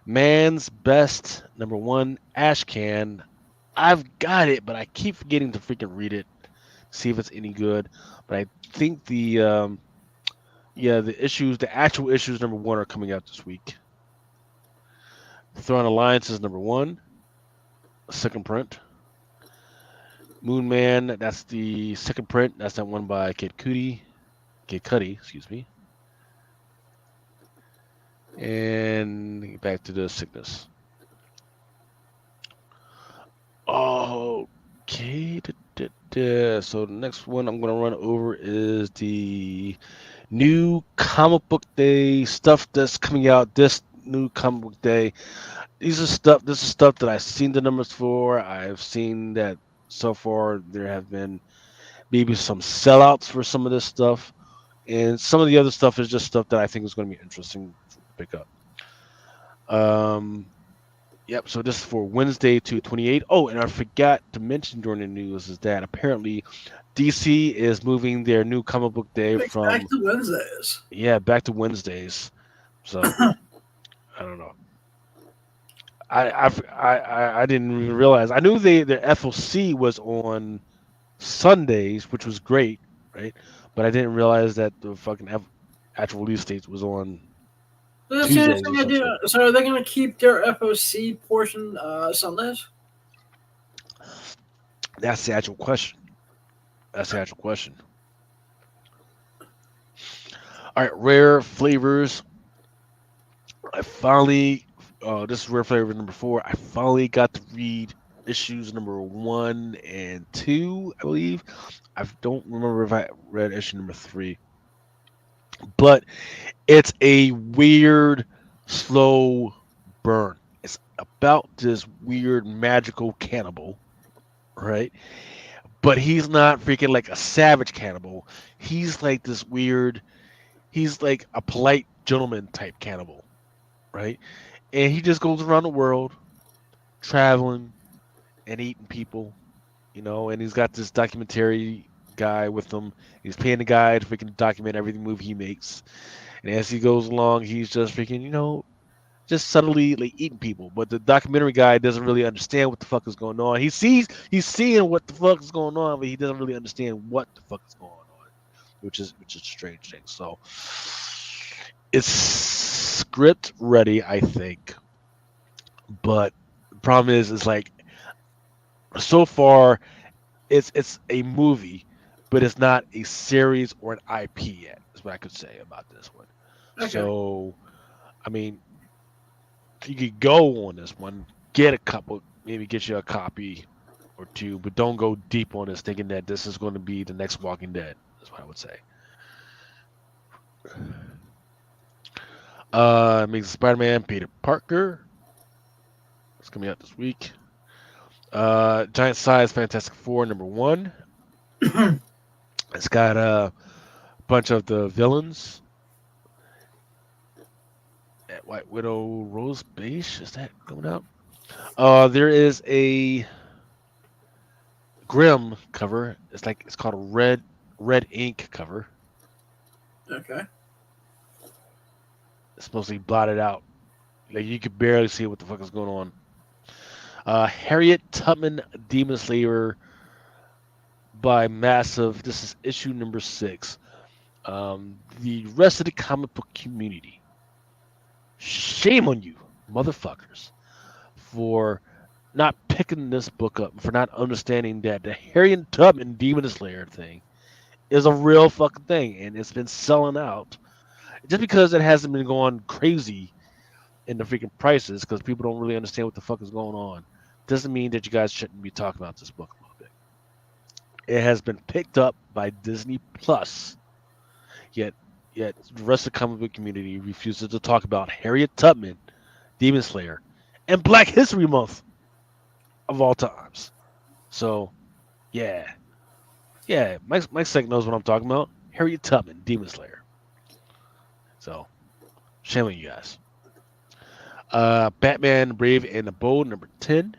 Man's Best, number 1, Ashcan. I've got it, but I keep forgetting to freaking read it, see if it's any good. But I think the actual issues number 1 are coming out this week. Thrawn Alliance is number 1, second print. Moon Man, that's the second print. That's that one by Kid Cudi, excuse me. And back to the sickness. Okay. So the next one I'm going to run over is the new comic book day stuff that's coming out this new comic book day. This is stuff that I've seen the numbers for. I've seen that so far there have been maybe some sellouts for some of this stuff. And some of the other stuff is just stuff that I think is going to be interesting to pick up. Yep, so this is for Wednesday to 28. Oh, and I forgot to mention during the news is that apparently DC is moving their new comic book day from back to Wednesdays. Yeah, back to Wednesdays. So I don't know. I didn't even realize. I knew their FOC was on Sundays, which was great, right? But I didn't realize that the fucking actual release date was on Tuesdays. So are they going to keep their FOC portion Sundays? That's the actual question. All right, Rare Flavors. I finally, this is Rare Flavors number 4. I finally got to read issues number 1 and 2, I believe. I don't remember if I read issue number 3. But it's a weird, slow burn. It's about this weird, magical cannibal, right? But he's not freaking like a savage cannibal. He's like this weird, he's like a polite gentleman type cannibal, right? And he just goes around the world, traveling and eating people, and he's got this documentary guy with him. He's paying the guy to freaking document every move he makes. And as he goes along, he's just freaking, just subtly like eating people. But the documentary guy doesn't really understand what the fuck is going on. He's seeing what the fuck is going on, but he doesn't really understand what the fuck is going on, which is a strange thing. So It's script ready, I think, but the problem is like so far it's a movie, but it's not a series or an IP yet. Is what I could say about this one. Okay. So, I mean, you could go on this one, get a couple, maybe get you a copy or two, but don't go deep on this thinking that this is going to be the next Walking Dead. That's what I would say. Makes Spider-Man Peter Parker. It's coming out this week. Giant Size Fantastic Four #1. It's got a bunch of the villains. At White Widow, Rose Beige. Is that coming out? There is a Grimm cover. It's called a red ink cover. Okay. It's supposed to be blotted out. Like you could barely see what the fuck is going on. Harriet Tubman Demon Slayer by Massive. This is issue #6. The rest of the comic book community. Shame on you, motherfuckers, for not picking this book up, for not understanding that the Harriet Tubman Demon Slayer thing is a real fucking thing, and it's been selling out. Just because it hasn't been going crazy in the freaking prices, because people don't really understand what the fuck is going on, doesn't mean that you guys shouldn't be talking about this book a little bit. It has been picked up by Disney Plus, yet the rest of the comic book community refuses to talk about Harriet Tubman, Demon Slayer, and Black History Month of all times. So, yeah, Mike Sec knows what I'm talking about. Harriet Tubman, Demon Slayer. So, shame on you guys. Batman Brave and the Bold #10.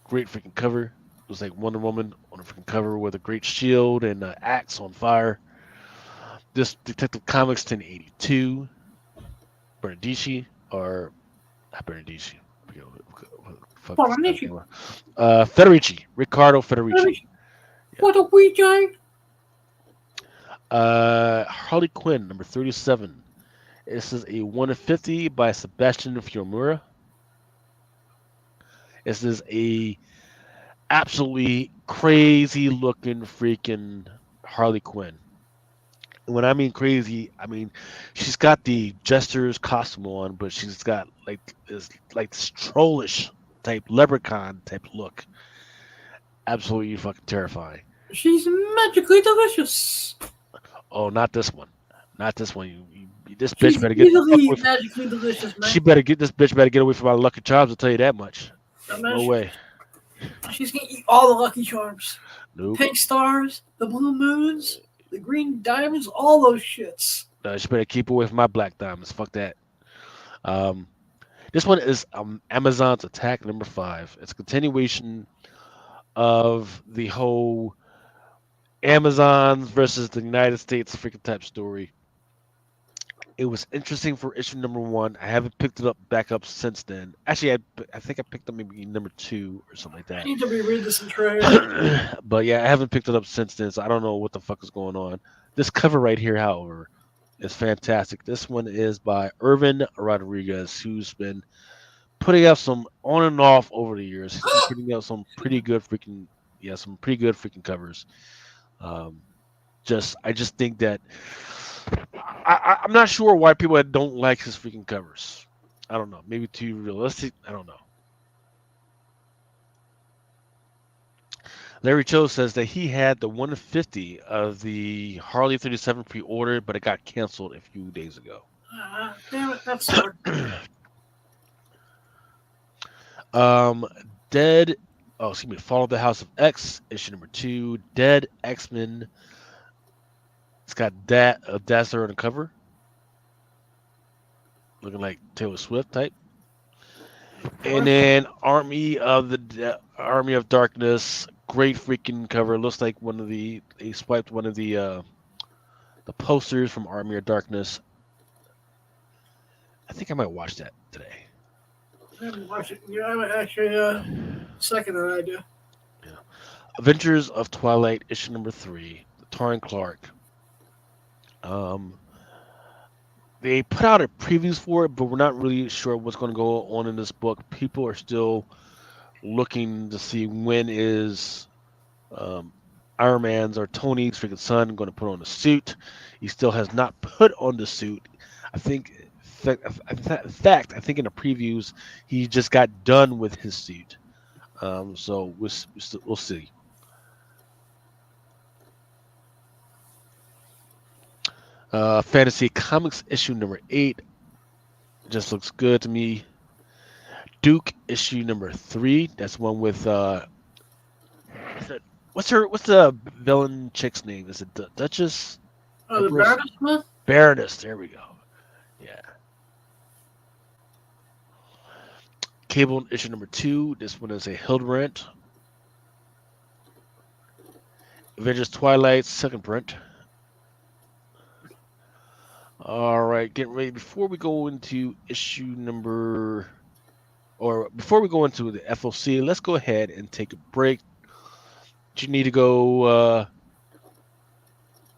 Great freaking cover. It was like Wonder Woman on a freaking cover with a great shield and an axe on fire. This Detective Comics 1082. Bernadici or not Bernadici. Federici. Riccardo Federici. What a weekend! Harley Quinn #37. This is a 1/50 by Sebastian Fiumura. This is a absolutely crazy looking freaking Harley Quinn. When I mean crazy, I mean she's got the Jester's costume on, but she's got this trollish type leprechaun type look. Absolutely fucking terrifying. She's magically delicious. Oh, not this one. Not this one. This She's bitch better get magically delicious, man. This bitch better get away from my Lucky Charms. I'll tell you that much. No way. She's gonna eat all the Lucky Charms. Nope. Pink stars, the blue moons, the green diamonds, all those shits. She better keep away from my black diamonds. Fuck that. This one is Amazon's Attack #5. It's a continuation of the whole Amazon versus the United States freaking type story. It was interesting for issue #1. I haven't picked it back up since then. Actually, I think I picked up maybe #2 or something like that. I need to reread this in trade. But yeah, I haven't picked it up since then, so I don't know what the fuck is going on. This cover right here, however, is fantastic. This one is by Irvin Rodriguez, who's been putting out some on and off over the years. He's been putting out some pretty good freaking covers. I just think that I'm not sure why people don't like his freaking covers. I don't know. Maybe too realistic. I don't know. Larry Cho says that he had the 150 of the Harley 37 pre-ordered, but it got canceled a few days ago. Damn it, that's hard. Fall of the House of X, issue #2. Dead X-Men. It's got Dazzler on the cover. Looking like Taylor Swift type. And then Army of Darkness. Great freaking cover. Looks like they swiped one of the posters from Army of Darkness. I think I might watch that today. I haven't watched it. Yeah, I would actually second that idea. Yeah. Adventures of Twilight, issue #3. Taryn Clark. they put out a previews for it, but we're not really sure what's going to go on in this book. People are still looking to see when is Iron Man's or Tony's freaking son going to put on the suit. He still has not put on the suit. I think, in fact, I think in the previews he just got done with his suit. So we'll see. Fantasy Comics issue number 8 just looks good to me. Duke issue number 3. That's one with what's the villain chick's name? Is it Duchess? Oh, the Baroness? Baroness. There we go. Yeah. Cable issue number 2. This one is a Hildebrandt. Avengers Twilight second print. All right, getting ready. Before we go into before we go into the FOC, let's go ahead and take a break. Do you need to go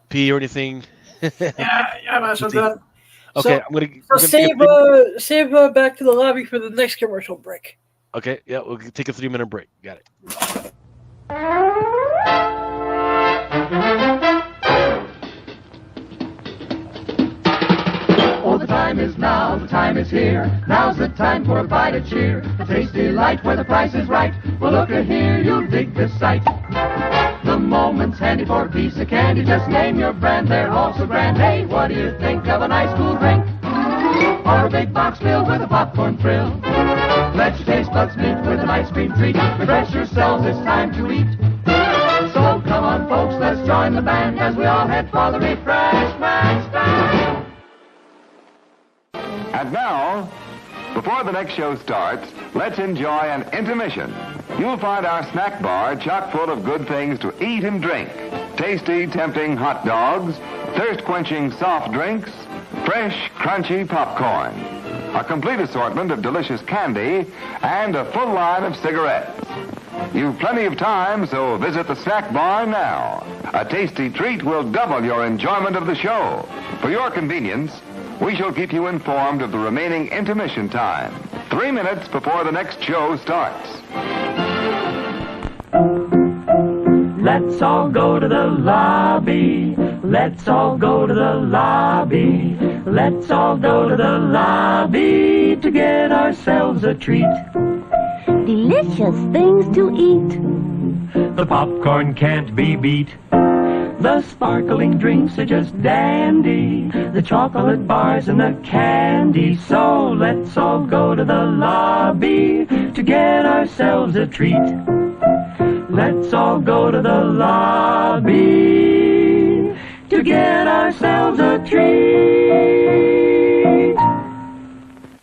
pee or anything? Yeah, I might as well do that. Okay, so save back to the lobby for the next commercial break. Okay, yeah, we'll take a 3-minute break. Got it. Oh, the time is now, the time is here. Now's the time for a bite of cheer. A tasty light where the price is right. Well, look here, you'll dig this sight. The moment's handy for a piece of candy. Just name your brand, they're all so grand. Hey, what do you think of a nice cool drink? Or a big box filled with a popcorn thrill? Let your taste buds meet with an ice cream treat. Refresh yourselves, it's time to eat. So come on, folks, let's join the band as we all head for the refreshment stand. And now, before the next show starts, let's enjoy an intermission. You'll find our snack bar chock full of good things to eat and drink. Tasty, tempting hot dogs, thirst-quenching soft drinks, fresh, crunchy popcorn, a complete assortment of delicious candy, and a full line of cigarettes. You've plenty of time, so visit the snack bar now. A tasty treat will double your enjoyment of the show. For your convenience, we shall keep you informed of the remaining intermission time, 3 minutes before the next show starts. Let's all go to the lobby. Let's all go to the lobby. Let's all go to the lobby to get ourselves a treat. Delicious things to eat. The popcorn can't be beat. The sparkling drinks are just dandy. The chocolate bars and the candy. So let's all go to the lobby to get ourselves a treat. Let's all go to the lobby to get ourselves a treat.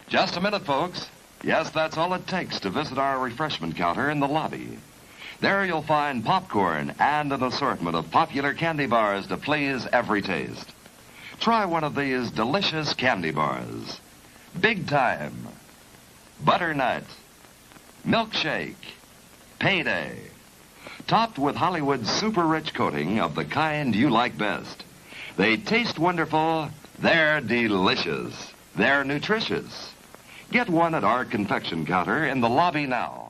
Just a minute, folks. Yes, that's all it takes to visit our refreshment counter in the lobby. There you'll find popcorn and an assortment of popular candy bars to please every taste. Try one of these delicious candy bars. Big Time, Butternut, Milkshake, Payday. Topped with Hollywood's super rich coating of the kind you like best. They taste wonderful, they're delicious, they're nutritious. Get one at our confection counter in the lobby now.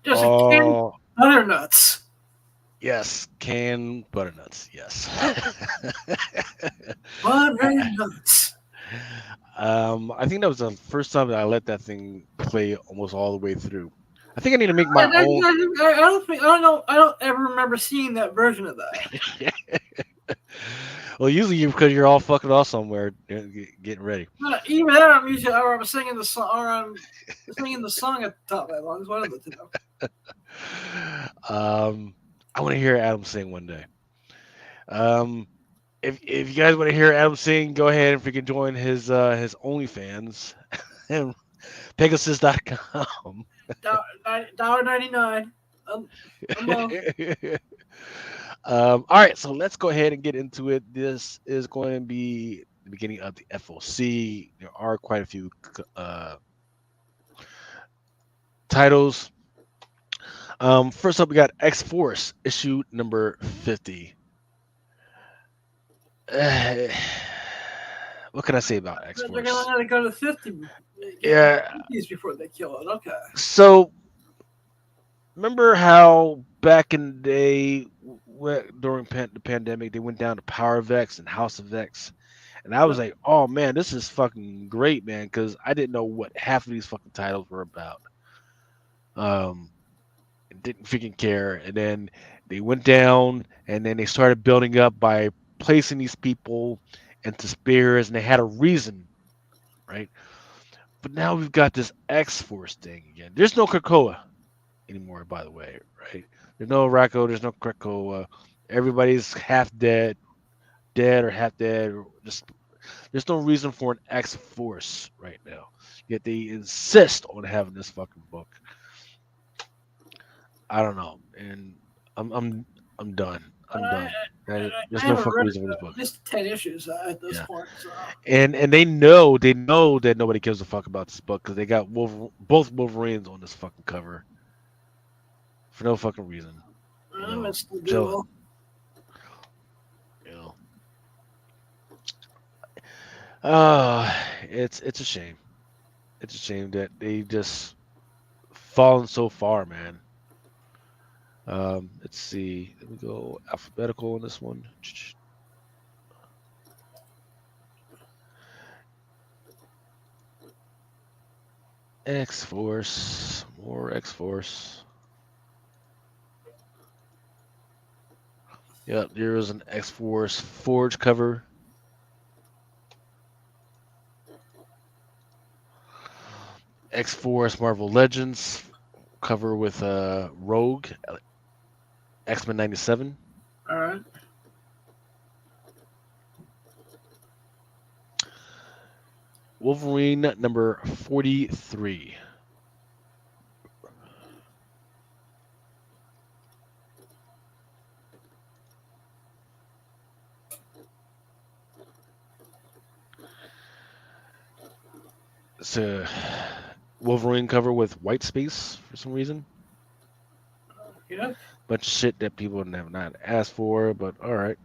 Just a canned butternuts. Yes, canned butternuts. Yes. Butternuts. I think that was the first time that I let that thing play almost all the way through. I think I need to make my own. I don't ever remember seeing that version of that. Well, usually because you're all fucking off somewhere getting ready. Even then, I'm singing the song, or I'm singing the song at the top of my lungs. One of the two. I want to hear Adam sing one day. If you guys want to hear Adam sing, go ahead and freaking join his OnlyFans. Pegasus.com. $1.99 a month. All right, so let's go ahead and get into it. This is going to be the beginning of the FOC. There are quite a few titles. First up, we got X Force issue number 50. What can I say about X They're Force? going to let it go to 50. Yeah. 50s before they kill it. Okay. So, remember how back in the day, during the pandemic, they went down to Power of X and House of X, and I was like, "Oh man, this is fucking great, man," because I didn't know what half of these fucking titles were about. Didn't freaking care, and then they went down, and then they started building up by placing these people into spears, and they had a reason, right? But now we've got this X Force thing again. There's no Krakoa anymore, by the way, right? There's no Racco, there's no Krakoa. Everybody's half dead, dead or half dead. Or just there's no reason for an X Force right now. Yet they insist on having this fucking book. I don't know, and I'm done. I'm done. There's no fucking reason for this book. Just 10 issues at this point. So. And they know that nobody gives a fuck about this book because they got both Wolverines on this fucking cover for no fucking reason. It's the duel. It's a shame. It's a shame that they just fallen so far, man. Let's see. Let me go alphabetical on this one. X Force, more X Force. Yep, there is an X Force Forge cover. X Force Marvel Legends cover with Rogue, X-Men 97. All right. Wolverine number 43. It's a Wolverine cover with white space for some reason. Yeah. Bunch of shit that people have not asked for, but all right.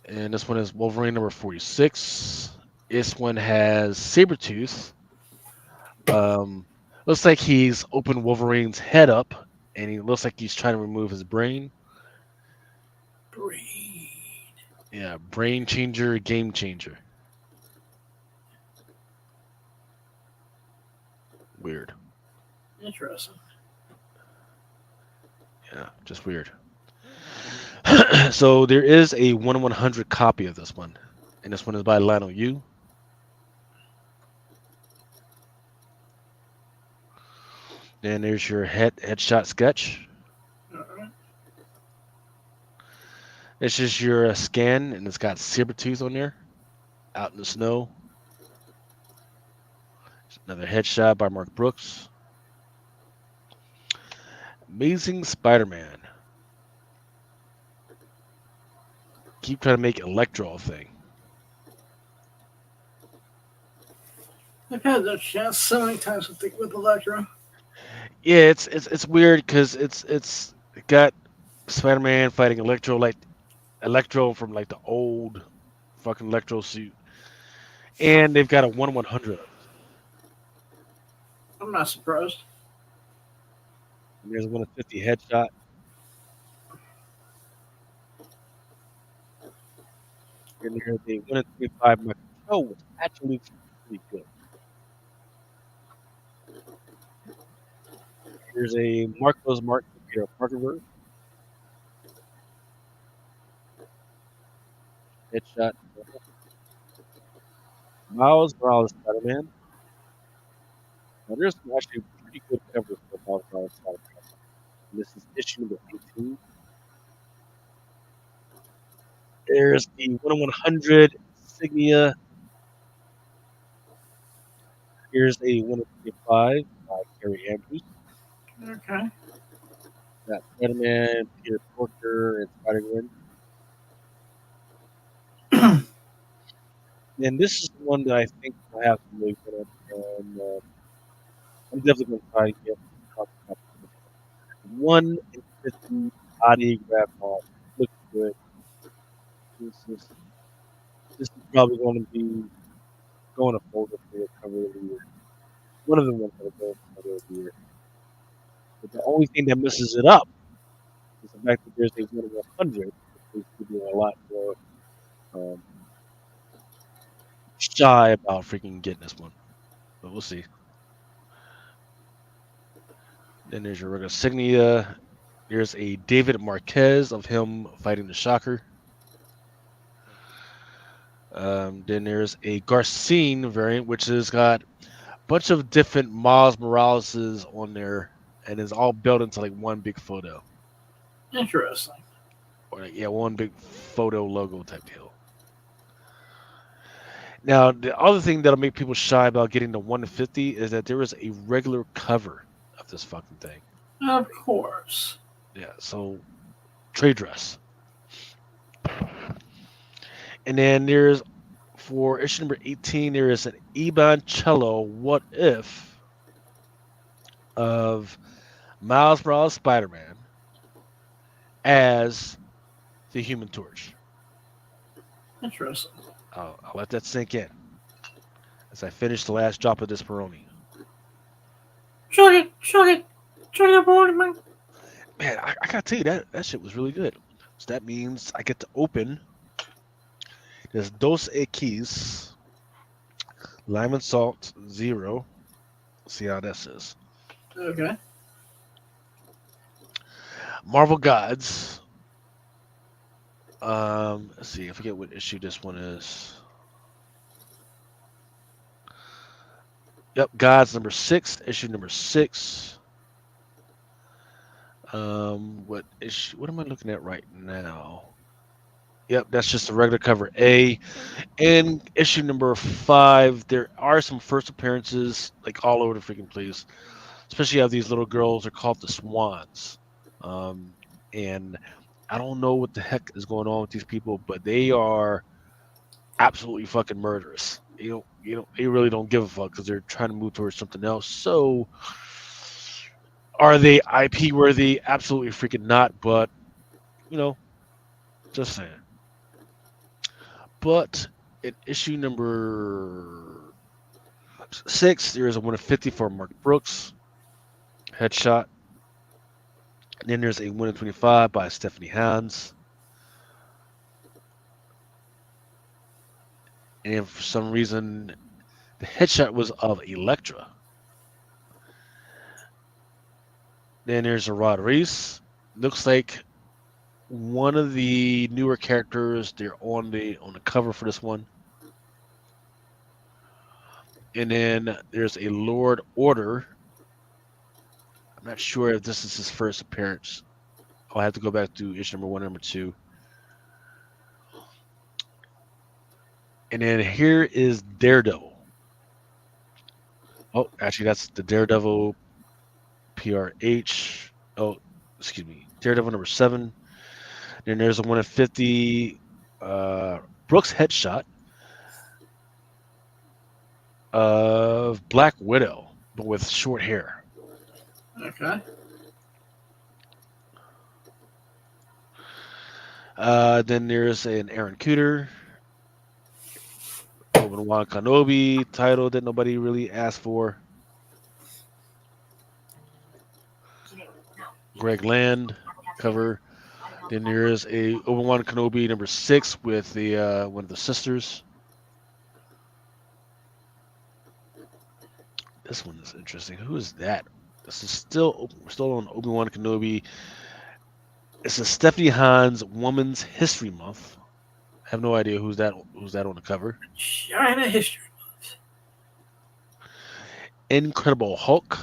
And this one is Wolverine number 46. This one has Sabretooth. Looks like he's opened Wolverine's head up, and he looks like he's trying to remove his brain. Brain. Yeah, brain changer, game changer. Weird. Interesting. Yeah, just weird. So there is a 1/100 copy of this one, and this one is by Lionel Yu. Then there's your headshot sketch. It's just your scan, and it's got Sabretooth on there, out in the snow. Another headshot by Mark Brooks. Amazing Spider-Man. Keep trying to make Electro a thing. I've had that chance so many times with Electro. Yeah, it's weird because it's got Spider-Man fighting Electro like Electro from like the old fucking Electro suit, and they've got a 1/100. I'm not surprised. And there's 1/50 headshot. And there's a 1/25 Macro, which actually looks pretty good. Here's a Marcos Martin Peter Parker headshot. Miles Morales Spider-Man. Now there's actually pretty good covers for Miles Morales Spider-Man. And this is issue number 18. There's the 1/100 insignia. Here's a 1/25 by Gary Andrews. Okay. Got Spider-Man, Peter Porker, and Spider-Gwen. And this is the one that I think will have to really put up. I'm definitely going to try to get a 1/50 body grab on. Looks good. This is probably going to be going to folder for the cover of the year. One of the ones that will go for the cover of the year. But the only thing that messes it up is the fact that there's a 1/100, which is doing a lot more shy about freaking getting this one. But we'll see. Then there's your regular insignia. There's a David Marquez of him fighting the Shocker. Then there's a Garcine variant, which has got a bunch of different Miles Moraleses on there, and it's all built into like one big photo. Interesting. Or like, yeah, one big photo logo type deal. Now, the other thing that'll make people shy about getting the 1/50 is that there is a regular cover of this fucking thing. Of course. Yeah, so trade dress. And then there's, for issue number 18, there is an Iban Cello What If of Miles Morales Spider-Man as the Human Torch. Interesting. I'll let that sink in as I finish the last drop of this Peroni. Chug it, boy, man. Man, I gotta tell you, that shit was really good. So that means I get to open this Dos Equis Lime and Salt Zero. See how this is. Okay. Marvel Gods. Let's see. I forget what issue this one is. Yep, Gods number 6, issue number 6. What issue? What am I looking at right now? Yep, that's just a regular cover A. In issue number 5, there are some first appearances like all over the freaking place. Especially how these little girls are called the Swans. And I don't know what the heck is going on with these people, but they are absolutely fucking murderous. They really don't give a fuck because they're trying to move towards something else. So, are they IP worthy? Absolutely freaking not. But just saying. But in issue number 6, there is a 1/50 for Mark Brooks. Headshot. And then there's a 1/25 by Stephanie Hans. And for some reason, the headshot was of Elektra. Then there's a Rod Reese. Looks like one of the newer characters. They're on the cover for this one. And then there's a Lord Order. I'm not sure if this is his first appearance. I'll have to go back to issue number 1, number 2. And then here is Daredevil. Oh, actually, that's the Daredevil PRH. Oh, excuse me. Daredevil number 7. Then there's a 1/50 Brooks headshot of Black Widow, but with short hair. Okay. Then there's an Aaron Cooter. Obi-Wan Kenobi title that nobody really asked for. Greg Land cover. Then there's a Obi-Wan Kenobi number 6 with the one of the sisters. This one is interesting. Who is that? This is still on Obi-Wan Kenobi. It's a Stephanie Hans Women's History Month. I have no idea who's that on the cover. China History Month. Incredible Hulk.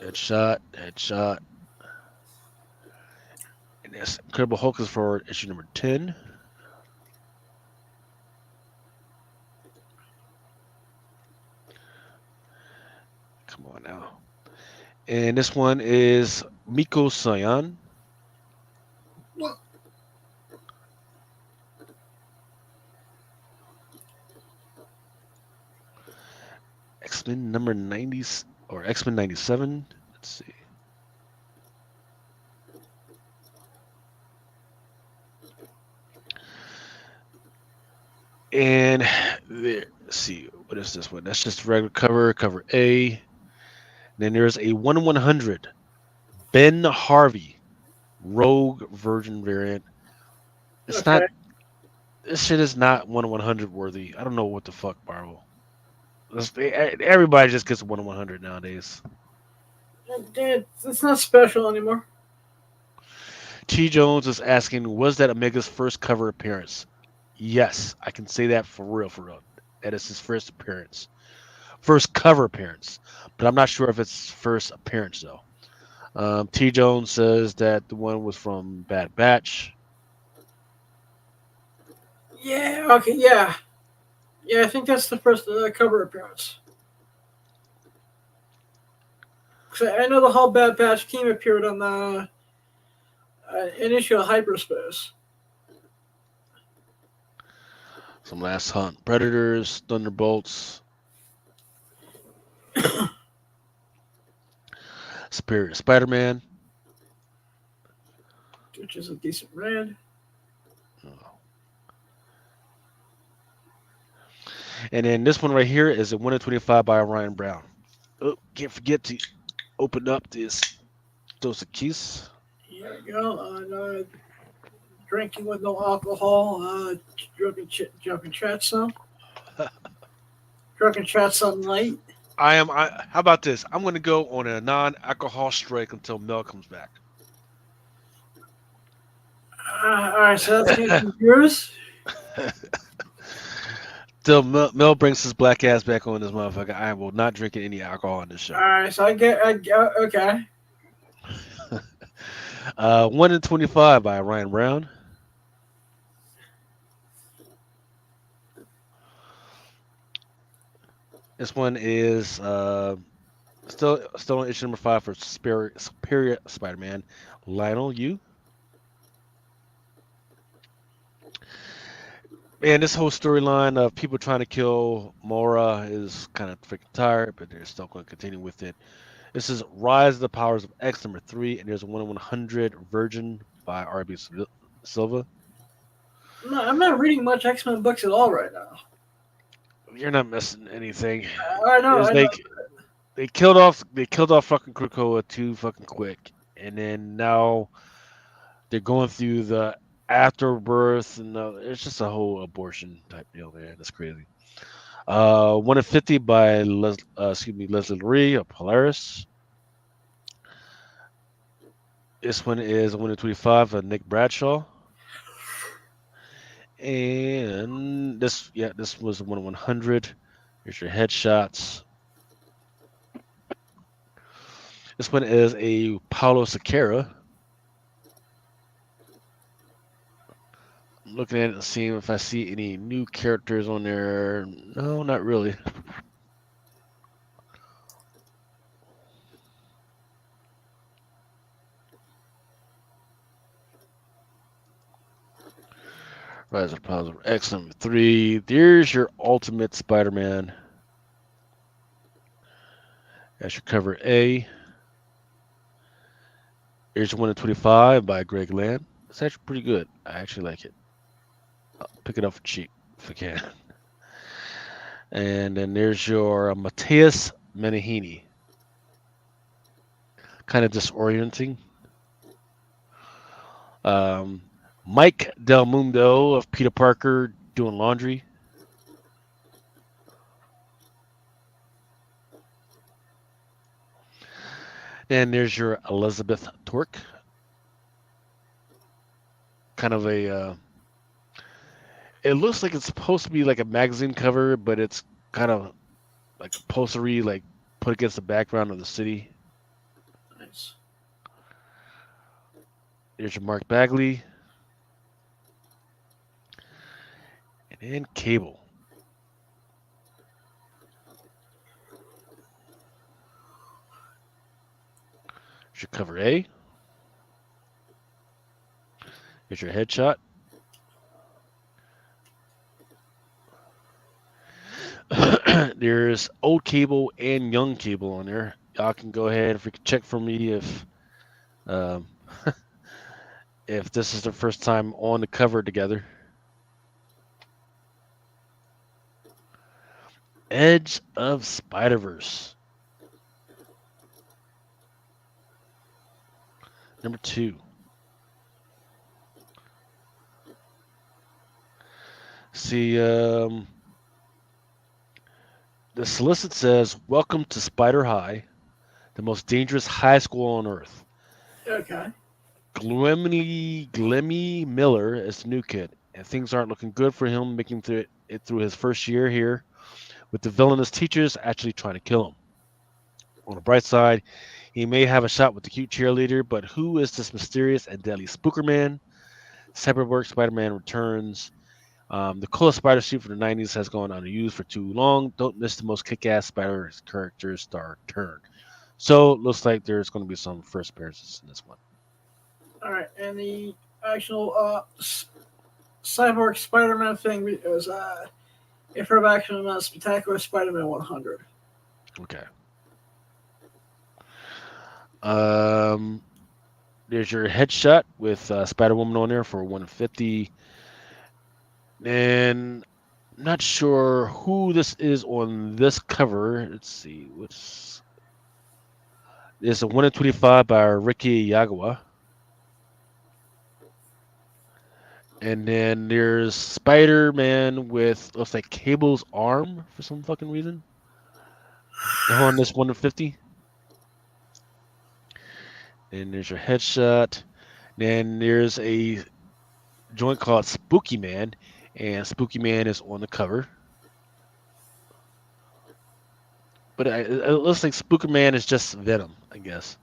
Headshot. And Yes, Incredible Hulk is for issue number 10. Come on now. And this one is Miko Sayan. X-Men number 90 or X-Men 97. Let's see. And there, let's see, what is this one? That's just regular cover A. And then there's a 1/100 Ben Harvey Rogue Virgin variant. It's Okay. not. This shit is not 1/100 worthy. I don't know what the fuck, Marvel. Everybody just gets 1/100 nowadays. It's not special anymore. T. Jones is asking, was that Omega's first cover appearance? Yes, I can say that for real, for real. That is his first appearance. First cover appearance. But I'm not sure if it's first appearance, though. T. Jones says that the one was from Bad Batch. Yeah, okay, yeah. Yeah, I think that's the first cover appearance. Cause I know the whole Bad Batch team appeared on the initial Hyperspace. Some Last Hunt Predators, Thunderbolts. Superior Spider-Man. Which is a decent red. And then this one right here is a 1/25 by Ryan Brown. Oh, can't forget to open up this Dos Equis. Here we go. Drinking with no alcohol. Drunken chat some. Drunken chat some light. How about this? I'm going to go on a non-alcohol strike until Mel comes back. All right, so that's yours. Till Mel brings his black ass back on this motherfucker, I will not drink any alcohol on this show. All right, so I get okay. 1/25 by Ryan Brown. This one is still on issue number 5 for Superior Spider-Man. Lionel Yu. Man, this whole storyline of people trying to kill Mora is kind of freaking tired, but they're still going to continue with it. This is Rise of the Powers of X number 3, and there's a 1/100 Virgin by R.B. Silva. No, I'm not reading much X-Men books at all right now. You're not missing anything. I know. They killed off fucking Krakoa too fucking quick, and then now they're going through the afterbirth, and it's just a whole abortion type deal there. That's crazy. 1/50 by Leslie Lee of Polaris. This one is 1/25 of Nick Bradshaw. And this was 1/100. Here's your headshots. This one is a Paulo Siqueira. I'm looking at it and seeing if I see any new characters on there. No, not really. Rise of the Powers of X number 3. There's your Ultimate Spider-Man. That's your cover A. Here's your 1/25 by Greg Land. It's actually pretty good. I actually like it. I'll pick it up for cheap if I can. And then there's your Mateus Menahini. Kind of disorienting. Mike Del Mundo of Peter Parker doing laundry. And there's your Elizabeth Torque. Kind of a it looks like it's supposed to be like a magazine cover, but it's kind of like a postery, like put against the background of the city. Nice. There's your Mark Bagley. And then Cable. There's your cover A. Here's your headshot. There's old Cable and young Cable on there. Y'all can go ahead if you can check for me um, if this is the first time on the cover together. Edge of Spider-Verse. Number 2. See, the solicit says, "Welcome to Spider High, the most dangerous high school on Earth." Okay. Glemmy Miller is the new kid, and things aren't looking good for him making it through his first year here, with the villainous teachers actually trying to kill him. On the bright side, he may have a shot with the cute cheerleader, but who is this mysterious and deadly Spookerman? Cyberwork Spider-Man returns. The coolest spider suit from the 90s has gone unused for too long. Don't miss the most kick-ass spider character star turn. So, looks like there's going to be some first appearances in this one. All right, and the actual Cyborg Spider-Man thing was a for action on Spectacular Spider-Man 100. Okay. There's your headshot with Spider-Woman on there for 150. And not sure who this is on this cover. Let's see. It's a 1 in 25 by Ricky Yagawa. And then there's Spider-Man with, looks like Cable's arm for some fucking reason. On this 1 in 50. And there's your headshot. Then there's a joint called Spooky Man. And Spooky Man is on the cover. But it looks like Spooky Man is just Venom, I guess.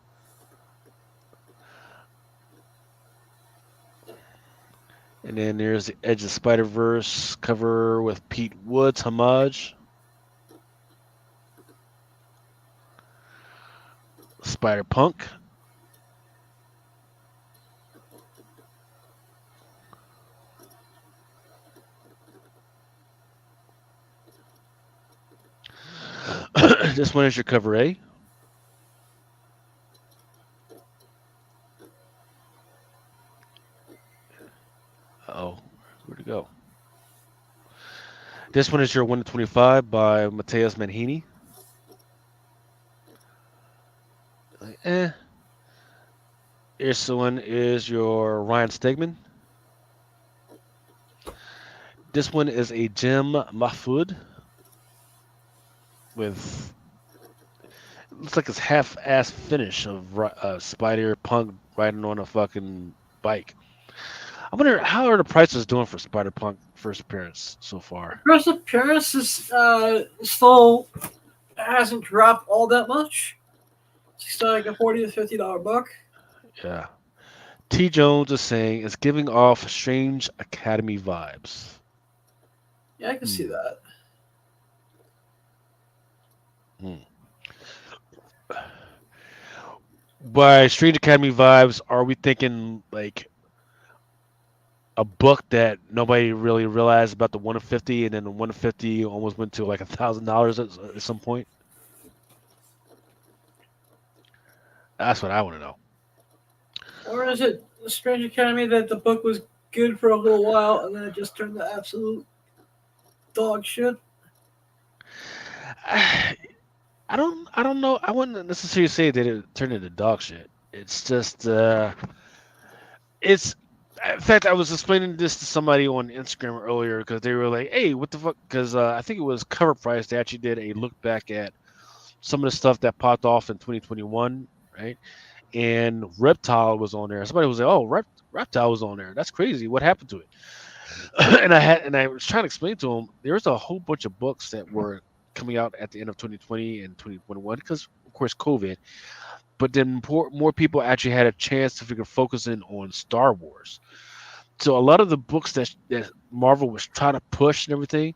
And then there's the Edge of Spider-Verse cover with Pete Woods, homage. Spider-Punk. This one is your cover A. Uh-oh, where'd it go? This one is your 1 in 25 by Mateus Manhini. This one is your Ryan Stegman. This one is a Jim Mahfood with, it looks like it's half-ass finish of Spider-Punk riding on a fucking bike. I wonder how are the prices doing for Spider-Punk first appearance so far. First appearance is still hasn't dropped all that much. It's still like a $40 to $50 book. Yeah. T. Jones is saying it's giving off Strange Academy vibes. Yeah, I can see that. By Strange Academy vibes, are we thinking like a book that nobody really realized about the 1 in 50, and then the 1 in 50 almost went to like $1,000 at some point? That's what I want to know. Or is it Strange Academy that the book was good for a little while and then it just turned to absolute dog shit? I don't know. I wouldn't necessarily say that it turned into dog shit. It's just it's, in fact, I was explaining this to somebody on Instagram earlier because they were like, "Hey, what the fuck?" Because I think it was Cover Price. They actually did a look back at some of the stuff that popped off in 2021, right? And Reptile was on there. Somebody was like, "Oh, Reptile was on there. That's crazy. What happened to it?" and I was trying to explain to him there was a whole bunch of books that were coming out at the end of 2020 and 2021 because course, COVID. But then more people actually had a chance to focus in on Star Wars. So a lot of the books that Marvel was trying to push and everything,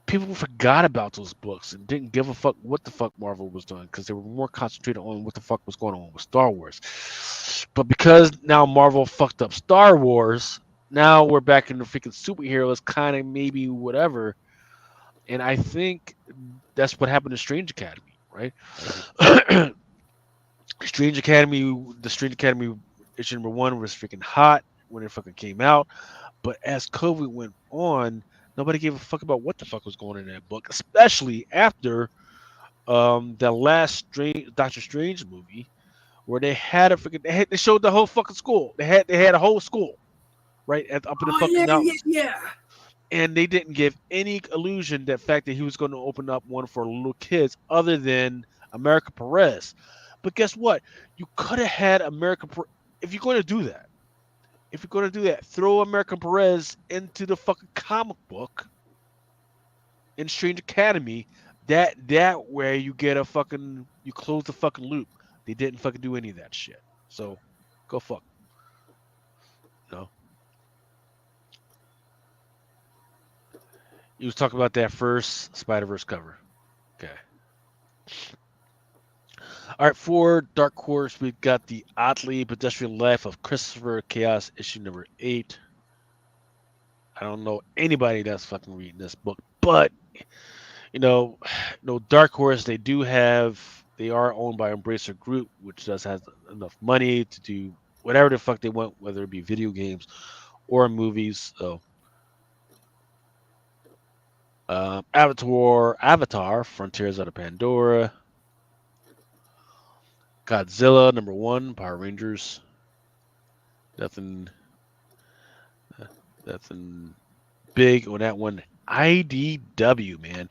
people forgot about those books and didn't give a fuck what the fuck Marvel was doing because they were more concentrated on what the fuck was going on with Star Wars. But because now Marvel fucked up Star Wars, now we're back in the freaking superheroes, kind of maybe whatever. And I think that's what happened to Strange Academy, right? The Strange Academy issue number 1 was freaking hot when it fucking came out. But as COVID went on, nobody gave a fuck about what the fuck was going on in that book, especially after the last Doctor Strange movie, where they had they showed the whole fucking school. They had a whole school, right, up in the fucking mountains. Yeah. And they didn't give any illusion that fact that he was going to open up one for little kids other than America Perez. But guess what? You could have had if you're going to do that. If you're going to do that, throw American Perez into the fucking comic book in Strange Academy. That way you get you close the fucking loop. They didn't fucking do any of that shit. So go fuck. No. You was talking about that first Spider-Verse cover. Okay. All right, for Dark Horse, we've got the Oddly Pedestrian Life of Christopher Chaos, issue number 8. I don't know anybody that's fucking reading this book, but Dark Horse, they are owned by Embracer Group, which has enough money to do whatever the fuck they want, whether it be video games or movies. So, Avatar, Frontiers of the Pandora. Godzilla number 1, Power Rangers. Nothing big on that one. IDW, man.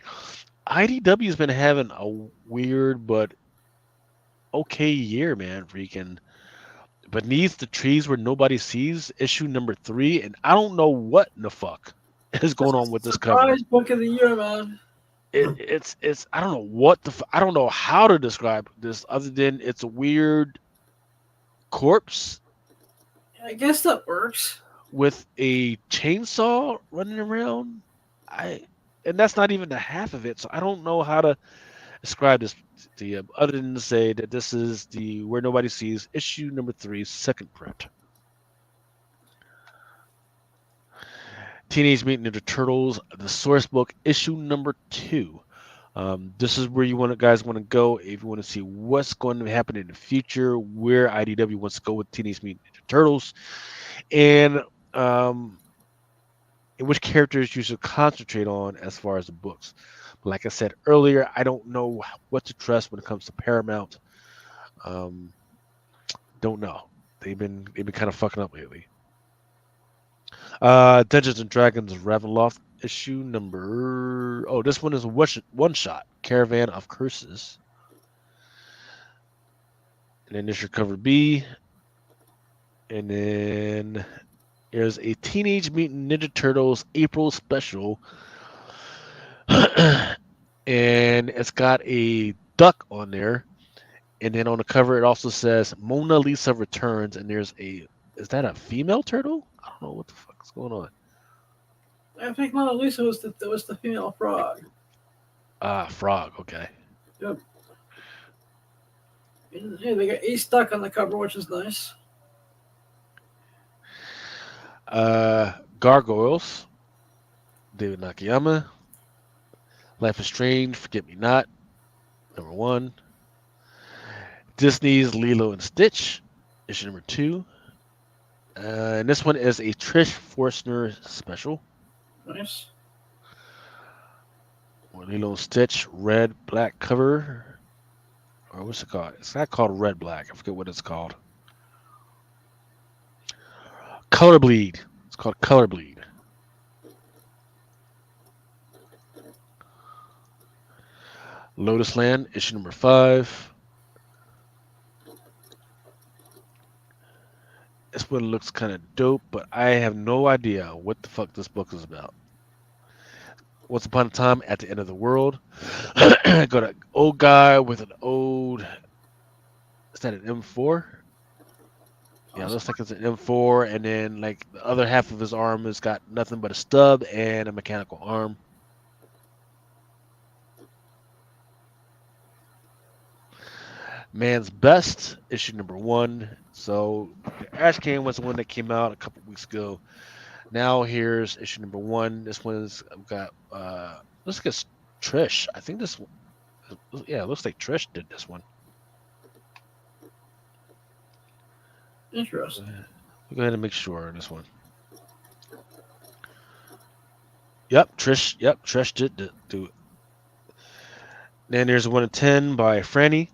IDW's been having a weird but okay year, man. Freaking Beneath the Trees Where Nobody Sees, issue number 3, and I don't know what in the fuck is going on with this cover. Surprise book of the year, man. It's I don't know I don't know how to describe this other than it's a weird corpse. I guess that works. With a chainsaw running around. And that's not even the half of it, so I don't know how to describe this to you other than to say that this is the Where Nobody Sees, issue number 3, second print. Teenage Mutant Ninja Turtles, the source book, issue number 2. This is where guys want to go if you want to see what's going to happen in the future, where IDW wants to go with Teenage Mutant Ninja Turtles, and in which characters you should concentrate on as far as the books. But like I said earlier, I don't know what to trust when it comes to Paramount. Don't know. They've been kind of fucking up lately. Dungeons and Dragons Ravenloft, issue number... Oh, this one is a one-shot. Caravan of Curses. And then there's your cover B. And then there's a Teenage Mutant Ninja Turtles April special. And it's got a duck on there. And then on the cover, it also says Mona Lisa Returns. And there's is that a female turtle? I don't know what the fuck is going on. I think Mona Lisa was the female frog. Frog, okay. Yep. Yeah, they got Ace Duck on the cover, which is nice. Gargoyles, David Nakayama. Life is Strange, Forget Me Not, number 1. Disney's Lilo and Stitch, issue number 2. And this one is a Trish Forstner special. Nice. Lilo and Stitch, red, black cover. Or what's it called? It's not called Red Black. I forget what it's called. Color Bleed. It's called Color Bleed. Lotus Land, issue number 5. This one looks kind of dope, but I have no idea what the fuck this book is about. Once Upon a Time at the End of the World. Got an old guy with an old. Is that an M4? Yeah, it looks like it's an M4, and then like the other half of his arm has got nothing but a stub and a mechanical arm. Man's Best, issue number 1. So Ash Can was the one that came out a couple weeks ago. Now here's issue number 1. This one's got looks like it's Trish. I think this one, yeah, it looks like Trish did this one. Interesting. Go ahead and make sure on this one. Yep, Trish. Yep, Trish did do it. Then there's a 1 in 10 by Franny.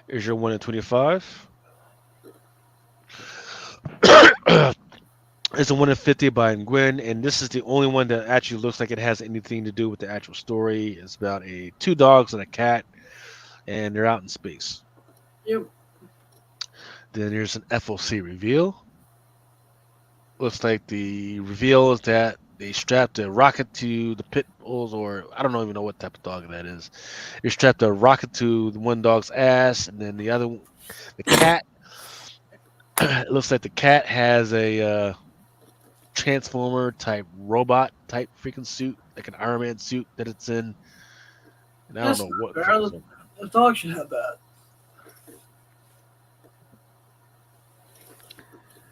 Here's your 1 in 25. It's a 1 in 50 by Gwen, and this is the only one that actually looks like it has anything to do with the actual story. It's about 2 dogs and a cat, and they're out in space. Yep. Then there's an FOC reveal. Looks like the reveal is that they strapped a rocket to the pit bulls, or I don't even know what type of dog that is. They strapped a rocket to the one dog's ass, and then the cat. It looks like the cat has a transformer type robot type freaking suit, like an Iron Man suit that it's in. And I don't know what. The dog should have that.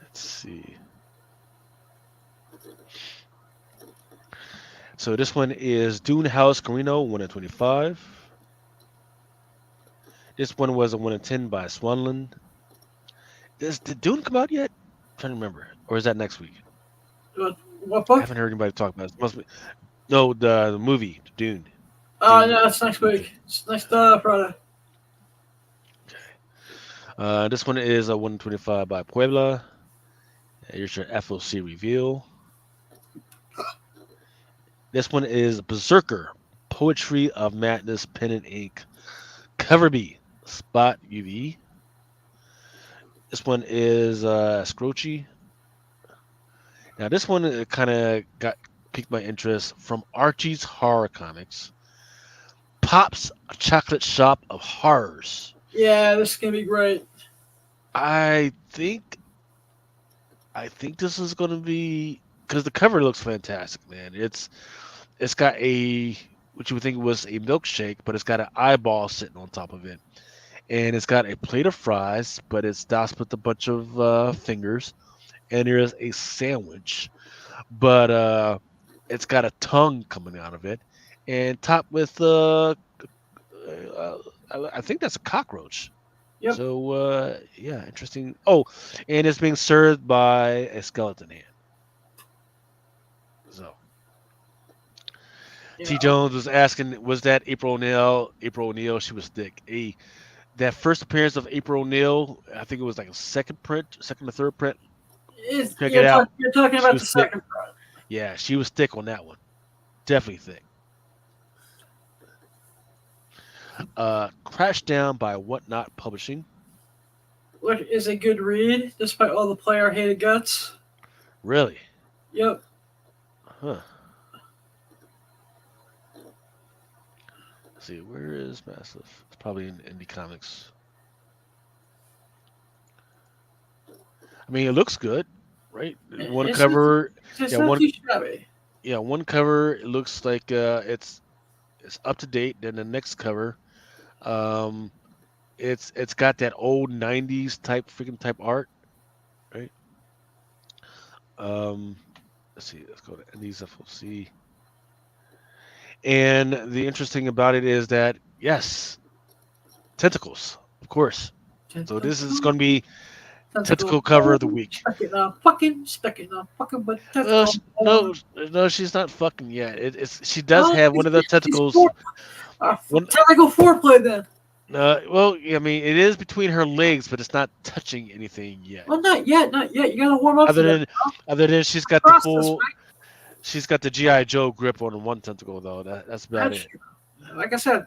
Let's see. So this one is Dune House Carino, 1 in 25. This one was a 1 in 10 by Swanland. Did Dune come out yet? I'm trying to remember. Or is that next week? What book? I haven't heard anybody talk about it. Must be. No, the movie, Dune. Oh, no, it's next week. It's next Friday. This one is a 1 in 25 by Puebla. Here's your FOC reveal. This one is Berserker, Poetry of Madness, Pen and Ink. Cover B, Spot UV. This one is Scroochy. Now this one kind of piqued my interest from Archie's Horror Comics. Pop's Chocolate Shop of Horrors. Yeah, this is gonna be great. I think this is gonna be, because the cover looks fantastic, man. It's got what you would think was a milkshake, but it's got an eyeball sitting on top of it, and it's got a plate of fries, but it's doused with a bunch of fingers, and there is a sandwich, but it's got a tongue coming out of it, and topped with I think that's a cockroach. Yep. So yeah, interesting. Oh, and it's being served by a skeleton hand. So Yeah. T. Jones was asking, was that April O'Neil? April O'Neil, she was thick. That first appearance of April O'Neil, I think it was like a second or third print. Check it out. You're talking about the second print. Yeah, she was thick on that one. Definitely thick. Crashed Down by Whatnot Publishing. Look, is a good read, despite all the player hated guts. Really? Yep. Huh. Let's see, where is Massive? It's probably in Indie Comics. I mean, it looks good, right? One cover. It's not too shabby. Yeah, one cover. It looks like it's up to date. Then the next cover, it's got that old '90s type art, right? Let's see. Let's go to Indies FOC. And the interesting about it is that, yes, tentacles, of course. So this is going to be tentacle cover of the week. Fucking but no, she's not fucking yet. She does have one of the tentacles. Tentacle foreplay then. Well, I mean, it is between her legs, but it's not touching anything yet. Well, not yet. You gotta warm up. Other than she's got the full. She's got the G.I. Joe grip on one tentacle, though. That's about it. Like I said,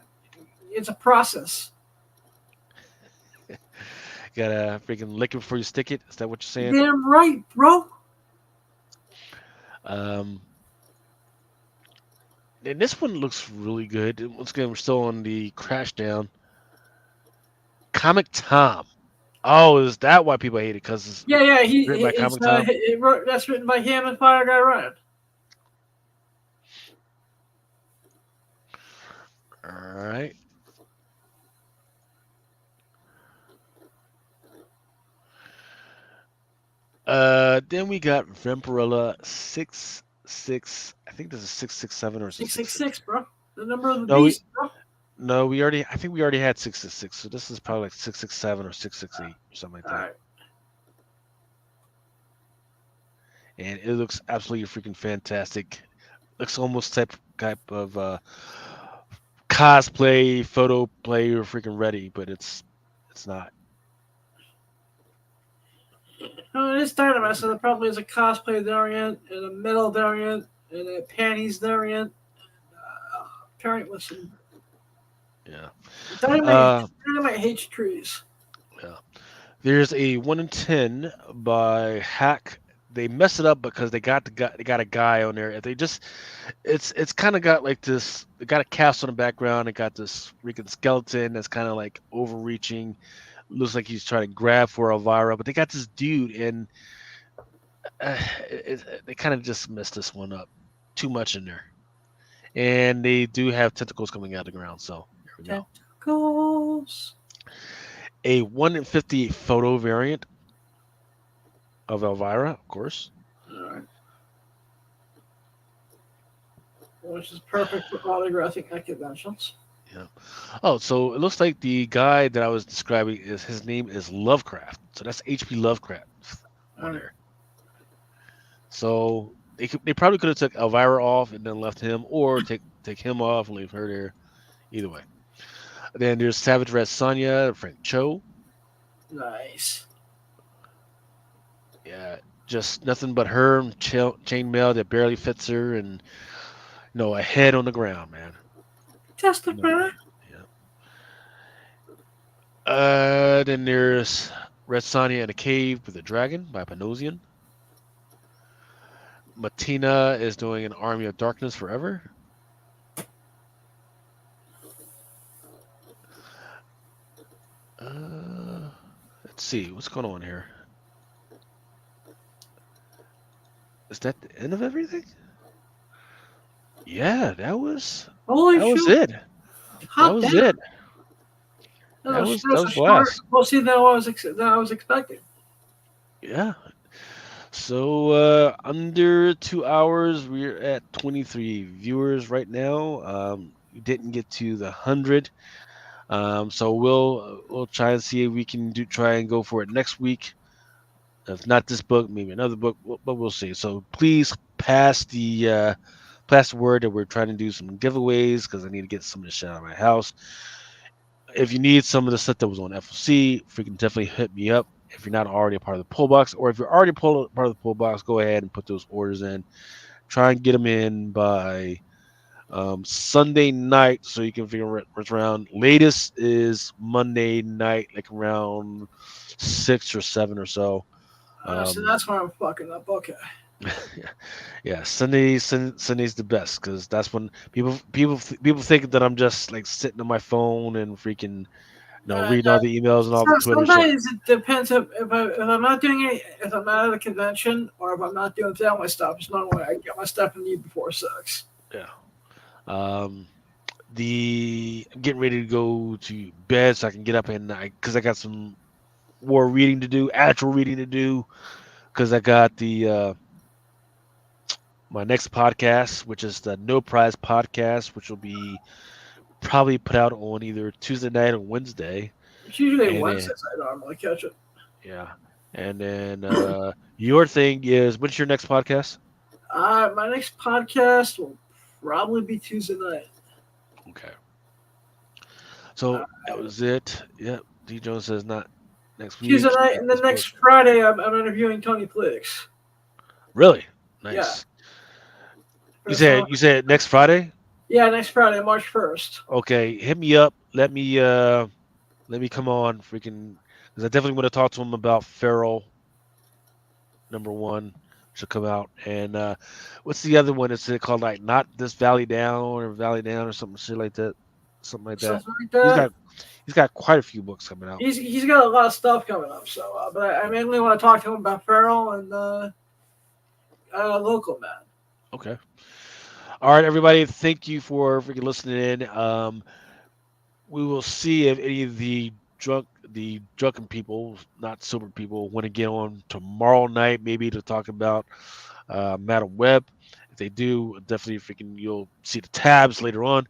it's a process. Gotta freaking lick it before you stick it. Is that what you're saying? Damn right, bro. And this one looks really good. Once again, we're still on the crash down. Comic Tom. Oh, is that why people hate it? Because it's Yeah. written by Comic Tom? That's written by him and Fire Guy Ryan. All right. Then we got Vampirella 666. I think this is 667 or 666, bro. The number of the No, beast, bro. No, I think we already had 666. So this is probably like 667 or 668 or something like that. All right. And it looks absolutely freaking fantastic. Looks almost type of cosplay, photo play, or freaking ready, but it's not. No, it is Dynamite, so there probably is a cosplay variant and a metal variant and a panties variant. Parent with some. Yeah. Dynamite hates trees. Yeah. There's a 1 in 10 by Hack. They messed it up because they got a guy on there. They just it's kind of got like this. They got a cast on the background. It got this freaking skeleton that's kind of like overreaching. Looks like he's trying to grab for Elvira, but they got this dude, and they kind of just messed this one up. Too much in there, and they do have tentacles coming out of the ground. So here we go. Tentacles. A 1 in 50 photo variant of Elvira, of course. All right. Which is perfect for autographing at conventions. Yeah. Oh, so it looks like the guy that I was describing his name is Lovecraft. So that's H.P. Lovecraft on there. So they probably could have took Elvira off and then left him, or take him off and leave her there. Either way. Then there's Savage Red Sonja, Frank Cho. Nice. Yeah, just nothing but her chainmail that barely fits her, and a head on the ground, man. Testify. Yeah. Then there's Red Sonja in a Cave with a Dragon by Panosian. Matina is doing an Army of Darkness Forever. Let's see what's going on here. Is that the end of everything? Yeah, that was it. That was it. That was last. We'll see that I was expecting. Yeah. So under 2 hours, we're at 23 viewers right now. We didn't get to the 100. So we'll try and see if we can try and go for it next week. If not this book, maybe another book, but we'll see. So please pass the word that we're trying to do some giveaways, because I need to get some of the shit out of my house. If you need some of the stuff that was on FLC, freaking definitely hit me up. If you're not already a part of the pull box, or if you're already part of the pull box, go ahead and put those orders in. Try and get them in by Sunday night, so you can figure what's around. Latest is Monday night, like around 6 or 7 or so. So that's why I'm fucking up. Okay. Yeah. Sunday's the best, because that's when people think that I'm just like sitting on my phone and freaking, reading all the emails and all the Twitter. Sometimes it depends if I'm not doing it, if I'm not at a convention, or if I'm not doing family stuff. It's not when I get my stuff in need before 6. Yeah. I'm getting ready to go to bed so I can get up and because I got some more reading to do, actual reading to do, because I got the my next podcast, which is the No Prize podcast, which will be probably put out on either Tuesday night or Wednesday. It's usually Wednesdays I normally catch it. Yeah. And then your thing is, what's your next podcast? My next podcast will probably be Tuesday night. Okay. So that was it. Yep. D. Jones says not next week. Tuesday night, and then next Friday I'm interviewing Tony Plix. Really? Nice. Yeah. You said next Friday? Yeah, next Friday, March 1st. Okay, hit me up. Let me come on, freaking, because I definitely want to talk to him about Feral #1. to come out. And what's the other one? It's called like Not This Valley Down or Valley Down or something shit like that. Something like that. Something like that. He's got quite a few books coming out. He's got a lot of stuff coming up. So, but I mainly want to talk to him about Feral and Local Man. Okay. All right, everybody. Thank you for freaking listening in. We will see if any of the drunken people, not sober people, want to get on tomorrow night, maybe to talk about Madam Web. If they do, definitely freaking you'll see the tabs later on.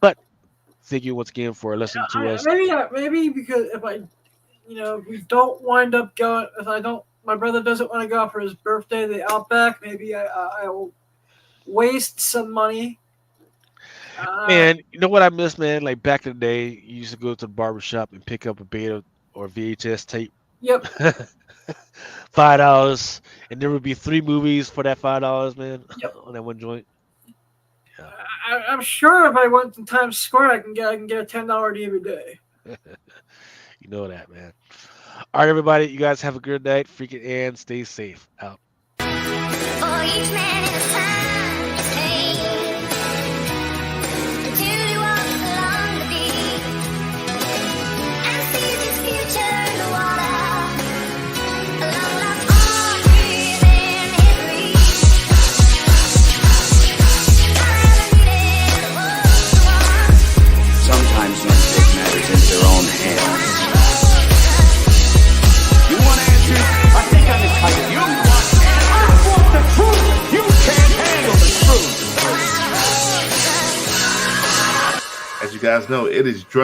But thank you once again for listening to us. Maybe because if we don't wind up going, my brother doesn't want to go out for his birthday, the Outback. Maybe I will waste some money. Man, you know what I miss, man? Like back in the day, you used to go to the barbershop and pick up a beta or VHS tape. Yep. $5, and there would be 3 movies for that $5, man. Yep. On that one joint. Yeah. I'm sure if I went to Times Square, I can get a $10 DVD. You know that, man. All right, everybody. You guys have a good night. Freaking and stay safe. Out. For each man in his time to stay until he walks along the beach and sees his future in the water, along the arm within his reach. I needed the one. Sometimes men take matters into their own hands. You want answers? I think I'm entitled. You want answers? I want the truth. You can't handle the truth. As you guys know, it is drunk.